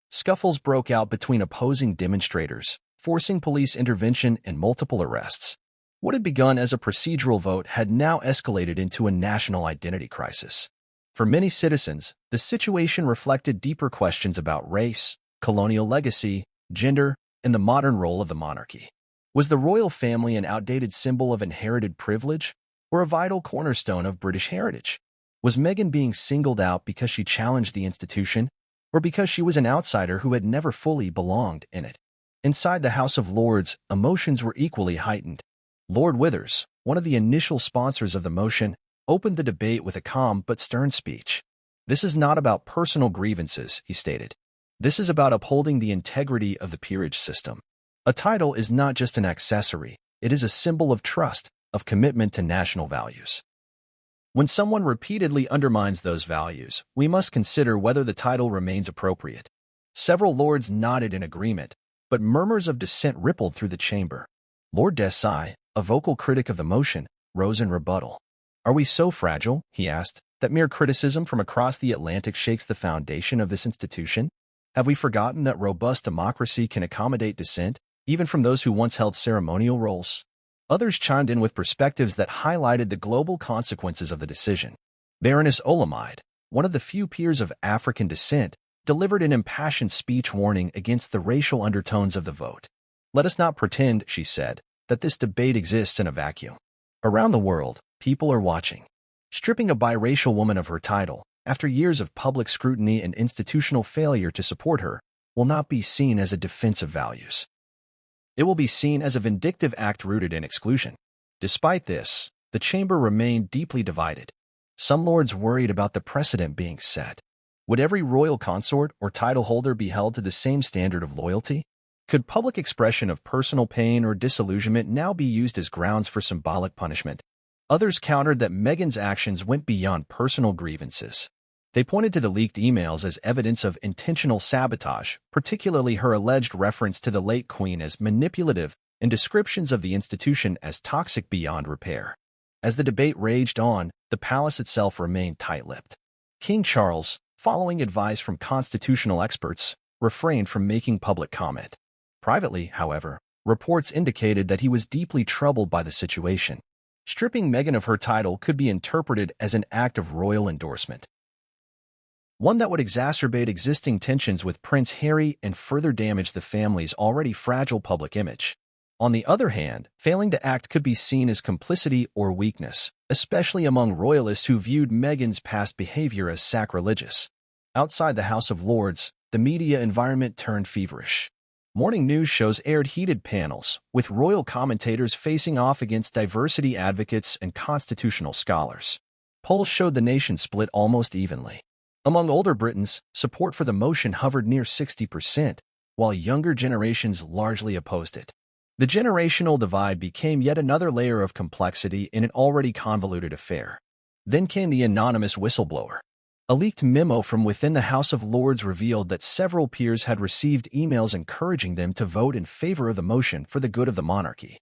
Scuffles broke out between opposing demonstrators, forcing police intervention and multiple arrests. What had begun as a procedural vote had now escalated into a national identity crisis. For many citizens, the situation reflected deeper questions about race, colonial legacy, gender, and the modern role of the monarchy. Was the royal family an outdated symbol of inherited privilege, or a vital cornerstone of British heritage? Was Meghan being singled out because she challenged the institution, or because she was an outsider who had never fully belonged in it? Inside the House of Lords, emotions were equally heightened. Lord Withers, one of the initial sponsors of the motion, opened the debate with a calm but stern speech. "This is not about personal grievances," he stated. "This is about upholding the integrity of the peerage system. A title is not just an accessory, it is a symbol of trust, of commitment to national values. When someone repeatedly undermines those values, we must consider whether the title remains appropriate." Several lords nodded in agreement, but murmurs of dissent rippled through the chamber. Lord Desai, a vocal critic of the motion, rose in rebuttal. "Are we so fragile," he asked, "that mere criticism from across the Atlantic shakes the foundation of this institution? Have we forgotten that robust democracy can accommodate dissent, even from those who once held ceremonial roles?" Others chimed in with perspectives that highlighted the global consequences of the decision. Baroness Olamide, one of the few peers of African descent, delivered an impassioned speech warning against the racial undertones of the vote. "Let us not pretend," she said, "that this debate exists in a vacuum. Around the world, people are watching. Stripping a biracial woman of her title, after years of public scrutiny and institutional failure to support her, will not be seen as a defense of values. It will be seen as a vindictive act rooted in exclusion." Despite this, the chamber remained deeply divided. Some lords worried about the precedent being set. Would every royal consort or title holder be held to the same standard of loyalty? Could public expression of personal pain or disillusionment now be used as grounds for symbolic punishment? Others countered that Meghan's actions went beyond personal grievances. They pointed to the leaked emails as evidence of intentional sabotage, particularly her alleged reference to the late Queen as manipulative and descriptions of the institution as toxic beyond repair. As the debate raged on, the palace itself remained tight-lipped. King Charles, following advice from constitutional experts, refrained from making public comment. Privately, however, reports indicated that he was deeply troubled by the situation. Stripping Meghan of her title could be interpreted as an act of royal endorsement, one that would exacerbate existing tensions with Prince Harry and further damage the family's already fragile public image. On the other hand, failing to act could be seen as complicity or weakness, especially among royalists who viewed Meghan's past behavior as sacrilegious. Outside the House of Lords, the media environment turned feverish. Morning news shows aired heated panels, with royal commentators facing off against diversity advocates and constitutional scholars. Polls showed the nation split almost evenly. Among older Britons, support for the motion hovered near 60%, while younger generations largely opposed it. The generational divide became yet another layer of complexity in an already convoluted affair. Then came the anonymous whistleblower. A leaked memo from within the House of Lords revealed that several peers had received emails encouraging them to vote in favor of the motion for the good of the monarchy.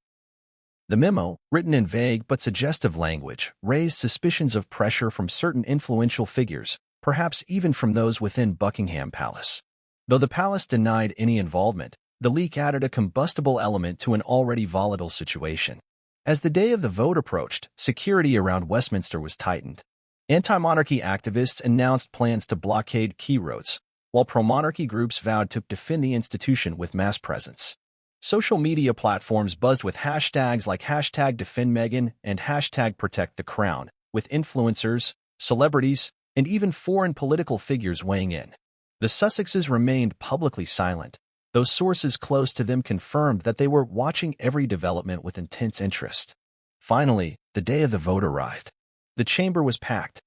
The memo, written in vague but suggestive language, raised suspicions of pressure from certain influential figures, perhaps even from those within Buckingham Palace. Though the palace denied any involvement, the leak added a combustible element to an already volatile situation. As the day of the vote approached, security around Westminster was tightened. Anti-monarchy activists announced plans to blockade key roads, while pro-monarchy groups vowed to defend the institution with mass presence. Social media platforms buzzed with hashtags like #DefendMeghan and #ProtectTheCrown, with influencers, celebrities, and even foreign political figures weighing in. The Sussexes remained publicly silent, though sources close to them confirmed that they were watching every development with intense interest. Finally, the day of the vote arrived. The chamber was packed.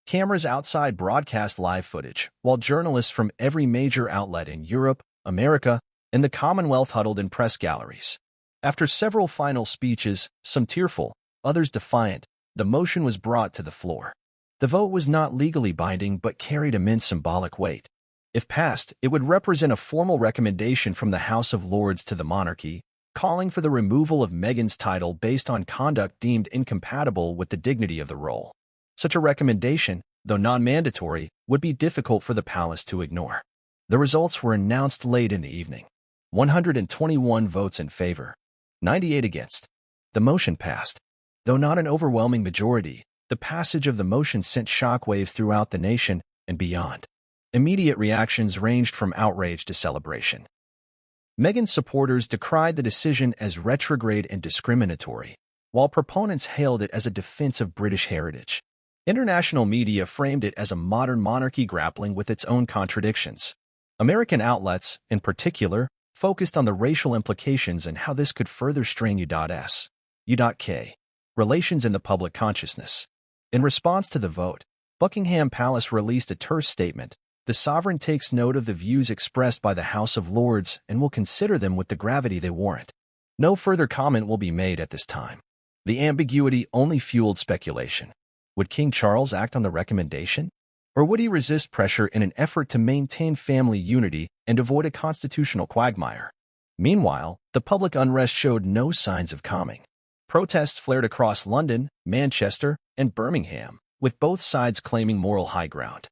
Cameras outside broadcast live footage, while journalists from every major outlet in Europe, America, and the Commonwealth huddled in press galleries. After several final speeches, some tearful, others defiant, the motion was brought to the floor. The vote was not legally binding but carried immense symbolic weight. If passed, it would represent a formal recommendation from the House of Lords to the monarchy, calling for the removal of Meghan's title based on conduct deemed incompatible with the dignity of the role. Such a recommendation, though non-mandatory, would be difficult for the palace to ignore. The results were announced late in the evening. 121 votes in favor, 98 against. The motion passed. Though not an overwhelming majority, the passage of the motion sent shockwaves throughout the nation and beyond. Immediate reactions ranged from outrage to celebration. Meghan's supporters decried the decision as retrograde and discriminatory, while proponents hailed it as a defense of British heritage. International media framed it as a modern monarchy grappling with its own contradictions. American outlets, in particular, focused on the racial implications and how this could further strain U.K. relations in the public consciousness. In response to the vote, Buckingham Palace released a terse statement. The sovereign takes note of the views expressed by the House of Lords and will consider them with the gravity they warrant. No further comment will be made at this time. The ambiguity only fueled speculation. Would King Charles act on the recommendation? Or would he resist pressure in an effort to maintain family unity and avoid a constitutional quagmire? Meanwhile, the public unrest showed no signs of calming. Protests flared across London, Manchester, and Birmingham, with both sides claiming moral high ground.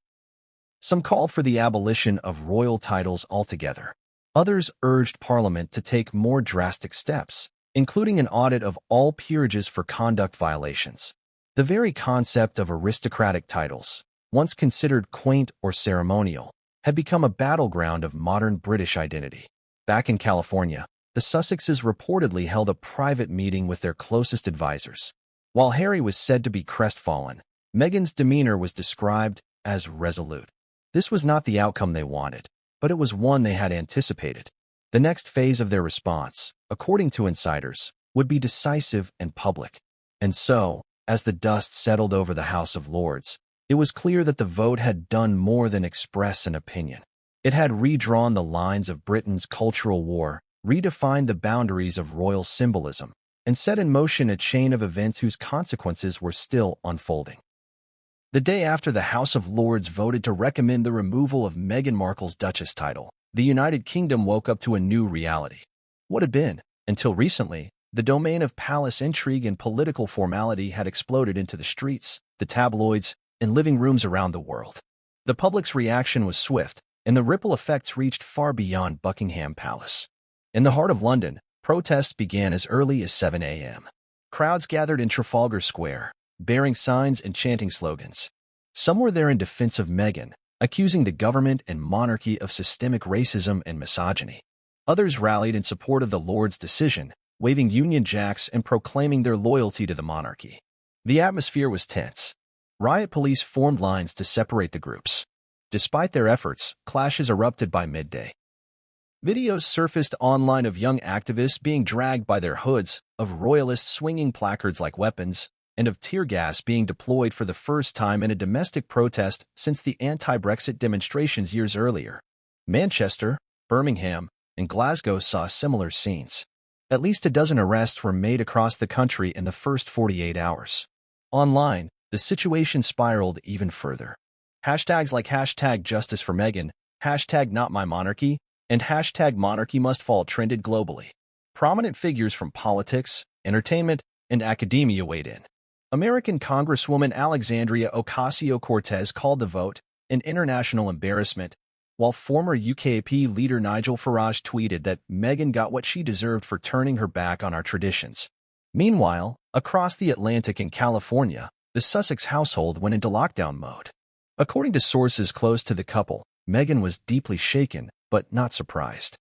Some called for the abolition of royal titles altogether. Others urged Parliament to take more drastic steps, including an audit of all peerages for conduct violations. The very concept of aristocratic titles, once considered quaint or ceremonial, had become a battleground of modern British identity. Back in California, the Sussexes reportedly held a private meeting with their closest advisors. While Harry was said to be crestfallen, Meghan's demeanor was described as resolute. This was not the outcome they wanted, but it was one they had anticipated. The next phase of their response, according to insiders, would be decisive and public. And so, As the dust settled over the House of Lords, it was clear that the vote had done more than express an opinion. It had redrawn the lines of Britain's cultural war, redefined the boundaries of royal symbolism, and set in motion a chain of events whose consequences were still unfolding. The day after the House of Lords voted to recommend the removal of Meghan Markle's Duchess title, the United Kingdom woke up to a new reality. What had been, until recently, the domain of palace intrigue and political formality had exploded into the streets, the tabloids, and living rooms around the world. The public's reaction was swift, and the ripple effects reached far beyond Buckingham Palace. In the heart of London, protests began as early as 7 a.m. Crowds gathered in Trafalgar Square, bearing signs and chanting slogans. Some were there in defense of Meghan, accusing the government and monarchy of systemic racism and misogyny. Others rallied in support of the Lords' decision, waving Union Jacks and proclaiming their loyalty to the monarchy. The atmosphere was tense. Riot police formed lines to separate the groups. Despite their efforts, clashes erupted by midday. Videos surfaced online of young activists being dragged by their hoods, of royalists swinging placards like weapons, and of tear gas being deployed for the first time in a domestic protest since the anti-Brexit demonstrations years earlier. Manchester, Birmingham, and Glasgow saw similar scenes. At least a dozen arrests were made across the country in the first 48 hours. Online, the situation spiraled even further. Hashtags like #Justice for Meghan, #NotMyMonarchy, and #MonarchyMustFall trended globally. Prominent figures from politics, entertainment, and academia weighed in. American Congresswoman Alexandria Ocasio-Cortez called the vote an international embarrassment, while former UKP leader Nigel Farage tweeted that Meghan got what she deserved for turning her back on our traditions. Meanwhile, across the Atlantic in California, the Sussex household went into lockdown mode. According to sources close to the couple, Meghan was deeply shaken, but not surprised.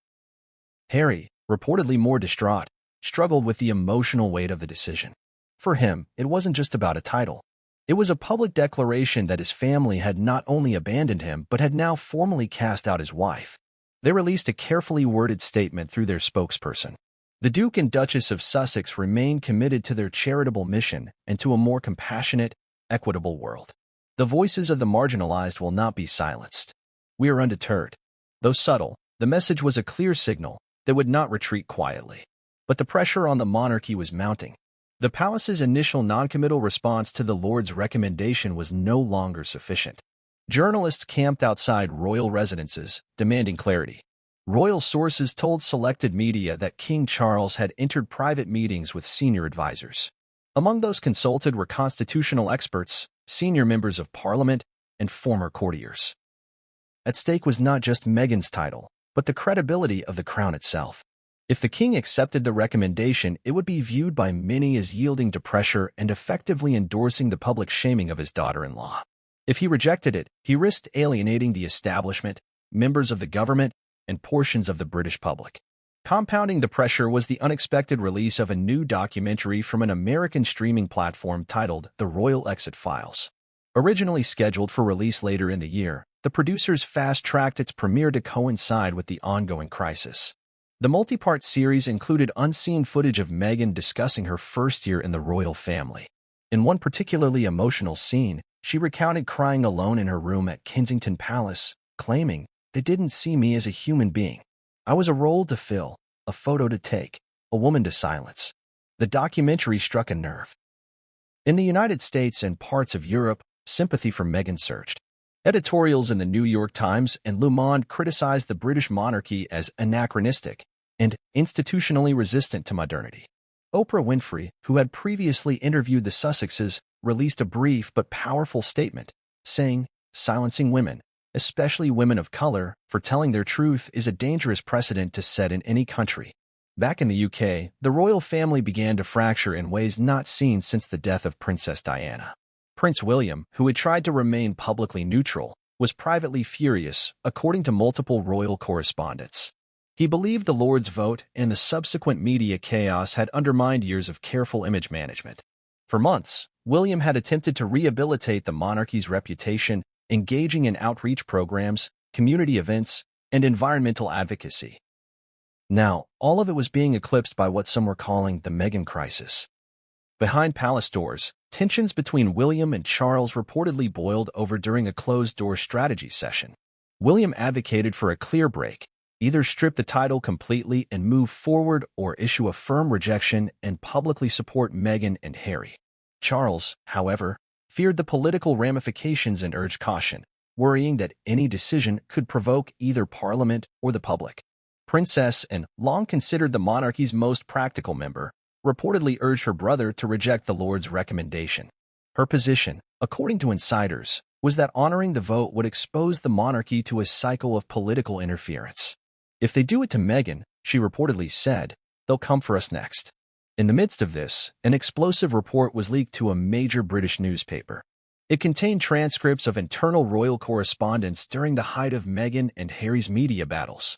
Harry, reportedly more distraught, struggled with the emotional weight of the decision. For him, it wasn't just about a title. It was a public declaration that his family had not only abandoned him but had now formally cast out his wife. They released a carefully worded statement through their spokesperson. The Duke and Duchess of Sussex remain committed to their charitable mission and to a more compassionate, equitable world. The voices of the marginalized will not be silenced. We are undeterred. Though subtle, the message was a clear signal that would not retreat quietly. But the pressure on the monarchy was mounting. The palace's initial noncommittal response to the Lords' recommendation was no longer sufficient. Journalists camped outside royal residences, demanding clarity. Royal sources told selected media that King Charles had entered private meetings with senior advisors. Among those consulted were constitutional experts, senior members of parliament, and former courtiers. At stake was not just Meghan's title, but the credibility of the crown itself. If the king accepted the recommendation, it would be viewed by many as yielding to pressure and effectively endorsing the public shaming of his daughter-in-law. If he rejected it, he risked alienating the establishment, members of the government, and portions of the British public. Compounding the pressure was the unexpected release of a new documentary from an American streaming platform titled The Royal Exit Files. Originally scheduled for release later in the year, the producers fast-tracked its premiere to coincide with the ongoing crisis. The multi-part series included unseen footage of Meghan discussing her first year in the royal family. In one particularly emotional scene, she recounted crying alone in her room at Kensington Palace, claiming, "They didn't see me as a human being. I was a role to fill, a photo to take, a woman to silence." The documentary struck a nerve. In the United States and parts of Europe, sympathy for Meghan surged. Editorials in the New York Times and Le Monde criticized the British monarchy as anachronistic and institutionally resistant to modernity. Oprah Winfrey, who had previously interviewed the Sussexes, released a brief but powerful statement, saying, "Silencing women, especially women of color, for telling their truth is a dangerous precedent to set in any country." Back in the UK, the royal family began to fracture in ways not seen since the death of Princess Diana. Prince William, who had tried to remain publicly neutral, was privately furious, according to multiple royal correspondents. He believed the Lords' vote and the subsequent media chaos had undermined years of careful image management. For months, William had attempted to rehabilitate the monarchy's reputation, engaging in outreach programs, community events, and environmental advocacy. Now, all of it was being eclipsed by what some were calling the Meghan crisis. Behind palace doors, Tensions between William and Charles reportedly boiled over during a closed-door strategy session. William advocated for a clear break, either strip the title completely and move forward or issue a firm rejection and publicly support Meghan and Harry. Charles, however, feared the political ramifications and urged caution, worrying that any decision could provoke either Parliament or the public. Princess, and long considered the monarchy's most practical member, reportedly urged her brother to reject the Lords' recommendation. Her position, according to insiders, was that honoring the vote would expose the monarchy to a cycle of political interference. If they do it to Meghan, she reportedly said, they'll come for us next. In the midst of this, an explosive report was leaked to a major British newspaper. It contained transcripts of internal royal correspondence during the height of Meghan and Harry's media battles.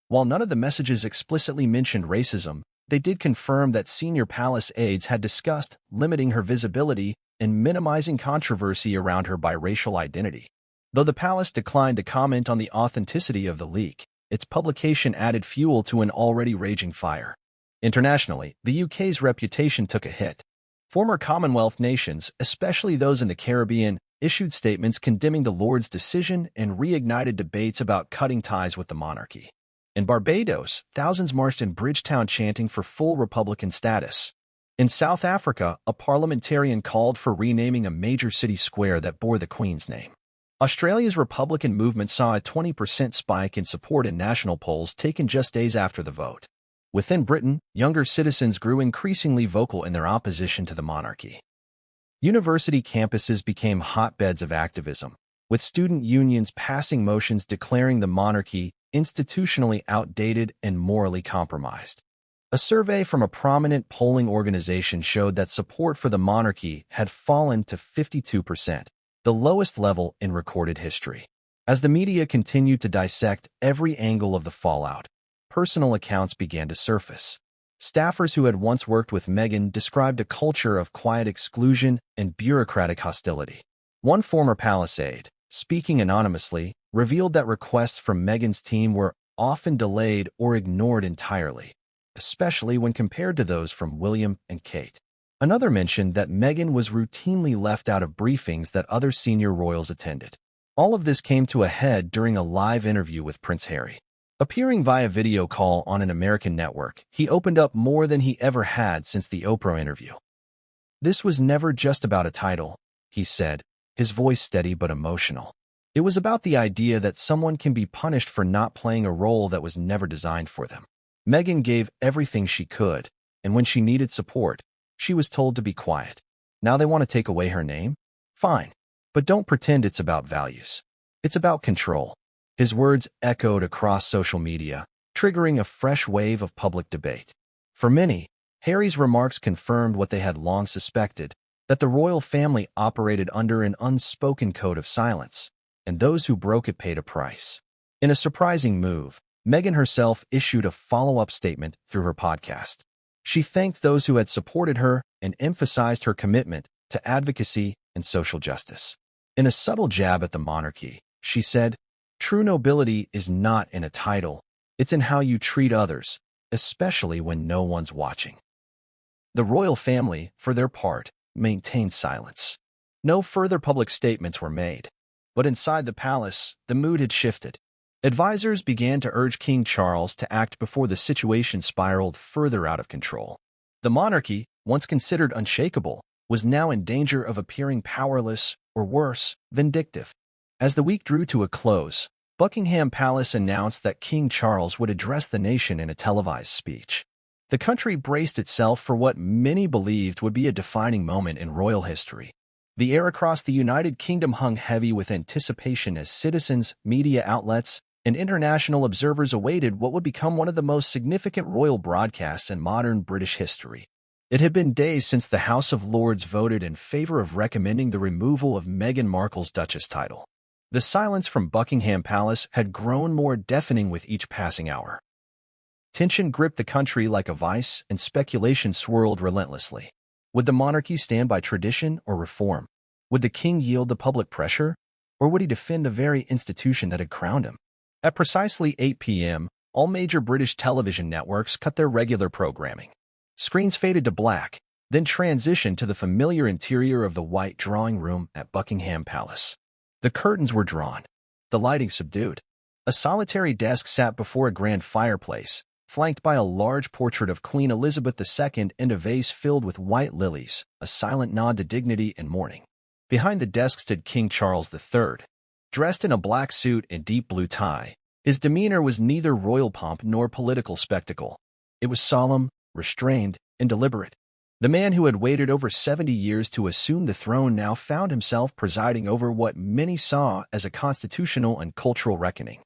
While none of the messages explicitly mentioned racism, they did confirm that senior palace aides had discussed limiting her visibility and minimizing controversy around her biracial identity. Though the palace declined to comment on the authenticity of the leak, its publication added fuel to an already raging fire. Internationally, the UK's reputation took a hit. Former Commonwealth nations, especially those in the Caribbean, issued statements condemning the Lords' decision and reignited debates about cutting ties with the monarchy. In Barbados, thousands marched in Bridgetown chanting for full Republican status. In South Africa, a parliamentarian called for renaming a major city square that bore the Queen's name. Australia's Republican movement saw a 20% spike in support in national polls taken just days after the vote. Within Britain, younger citizens grew increasingly vocal in their opposition to the monarchy. University campuses became hotbeds of activism, with student unions passing motions declaring the monarchy institutionally outdated and morally compromised. A survey from a prominent polling organization showed that support for the monarchy had fallen to 52%, the lowest level in recorded history. As the media continued to dissect every angle of the fallout, personal accounts began to surface. Staffers who had once worked with Meghan described a culture of quiet exclusion and bureaucratic hostility. One former palace aide, speaking anonymously, revealed that requests from Meghan's team were often delayed or ignored entirely, especially when compared to those from William and Kate. Another mentioned that Meghan was routinely left out of briefings that other senior royals attended. All of this came to a head during a live interview with Prince Harry. Appearing via video call on an American network, he opened up more than he ever had since the Oprah interview. "This was never just about a title," he said, his voice steady but emotional. "It was about the idea that someone can be punished for not playing a role that was never designed for them. Meghan gave everything she could, and when she needed support, she was told to be quiet. Now they want to take away her name? Fine. But don't pretend it's about values. It's about control." His words echoed across social media, triggering a fresh wave of public debate. For many, Harry's remarks confirmed what they had long suspected, that the royal family operated under an unspoken code of silence, and those who broke it paid a price. In a surprising move, Meghan herself issued a follow-up statement through her podcast. She thanked those who had supported her and emphasized her commitment to advocacy and social justice. In a subtle jab at the monarchy, she said, "True nobility is not in a title, it's in how you treat others, especially when no one's watching." The royal family, for their part, maintained silence. No further public statements were made. But inside the palace, the mood had shifted. Advisors began to urge King Charles to act before the situation spiraled further out of control. The monarchy, once considered unshakable, was now in danger of appearing powerless, or worse, vindictive. As the week drew to a close, Buckingham Palace announced that King Charles would address the nation in a televised speech. The country braced itself for what many believed would be a defining moment in royal history. The air across the United Kingdom hung heavy with anticipation as citizens, media outlets, and international observers awaited what would become one of the most significant royal broadcasts in modern British history. It had been days since the House of Lords voted in favor of recommending the removal of Meghan Markle's Duchess title. The silence from Buckingham Palace had grown more deafening with each passing hour. Tension gripped the country like a vice, and speculation swirled relentlessly. Would the monarchy stand by tradition or reform? Would the king yield to public pressure? Or would he defend the very institution that had crowned him? At precisely 8 p.m., all major British television networks cut their regular programming. Screens faded to black, then transitioned to the familiar interior of the white drawing room at Buckingham Palace. The curtains were drawn, the lighting subdued. A solitary desk sat before a grand fireplace, flanked by a large portrait of Queen Elizabeth II and a vase filled with white lilies, a silent nod to dignity and mourning. Behind the desk stood King Charles III, dressed in a black suit and deep blue tie. His demeanor was neither royal pomp nor political spectacle. It was solemn, restrained, and deliberate. The man who had waited over 70 years to assume the throne now found himself presiding over what many saw as a constitutional and cultural reckoning.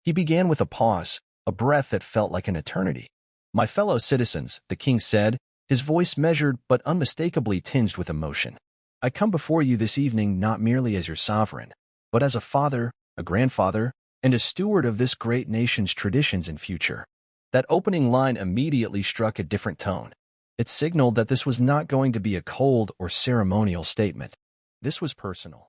He began with a pause, a breath that felt like an eternity. "My fellow citizens," the king said, his voice measured but unmistakably tinged with emotion. "I come before you this evening not merely as your sovereign, but as a father, a grandfather, and a steward of this great nation's traditions and future." That opening line immediately struck a different tone. It signaled that this was not going to be a cold or ceremonial statement. This was personal.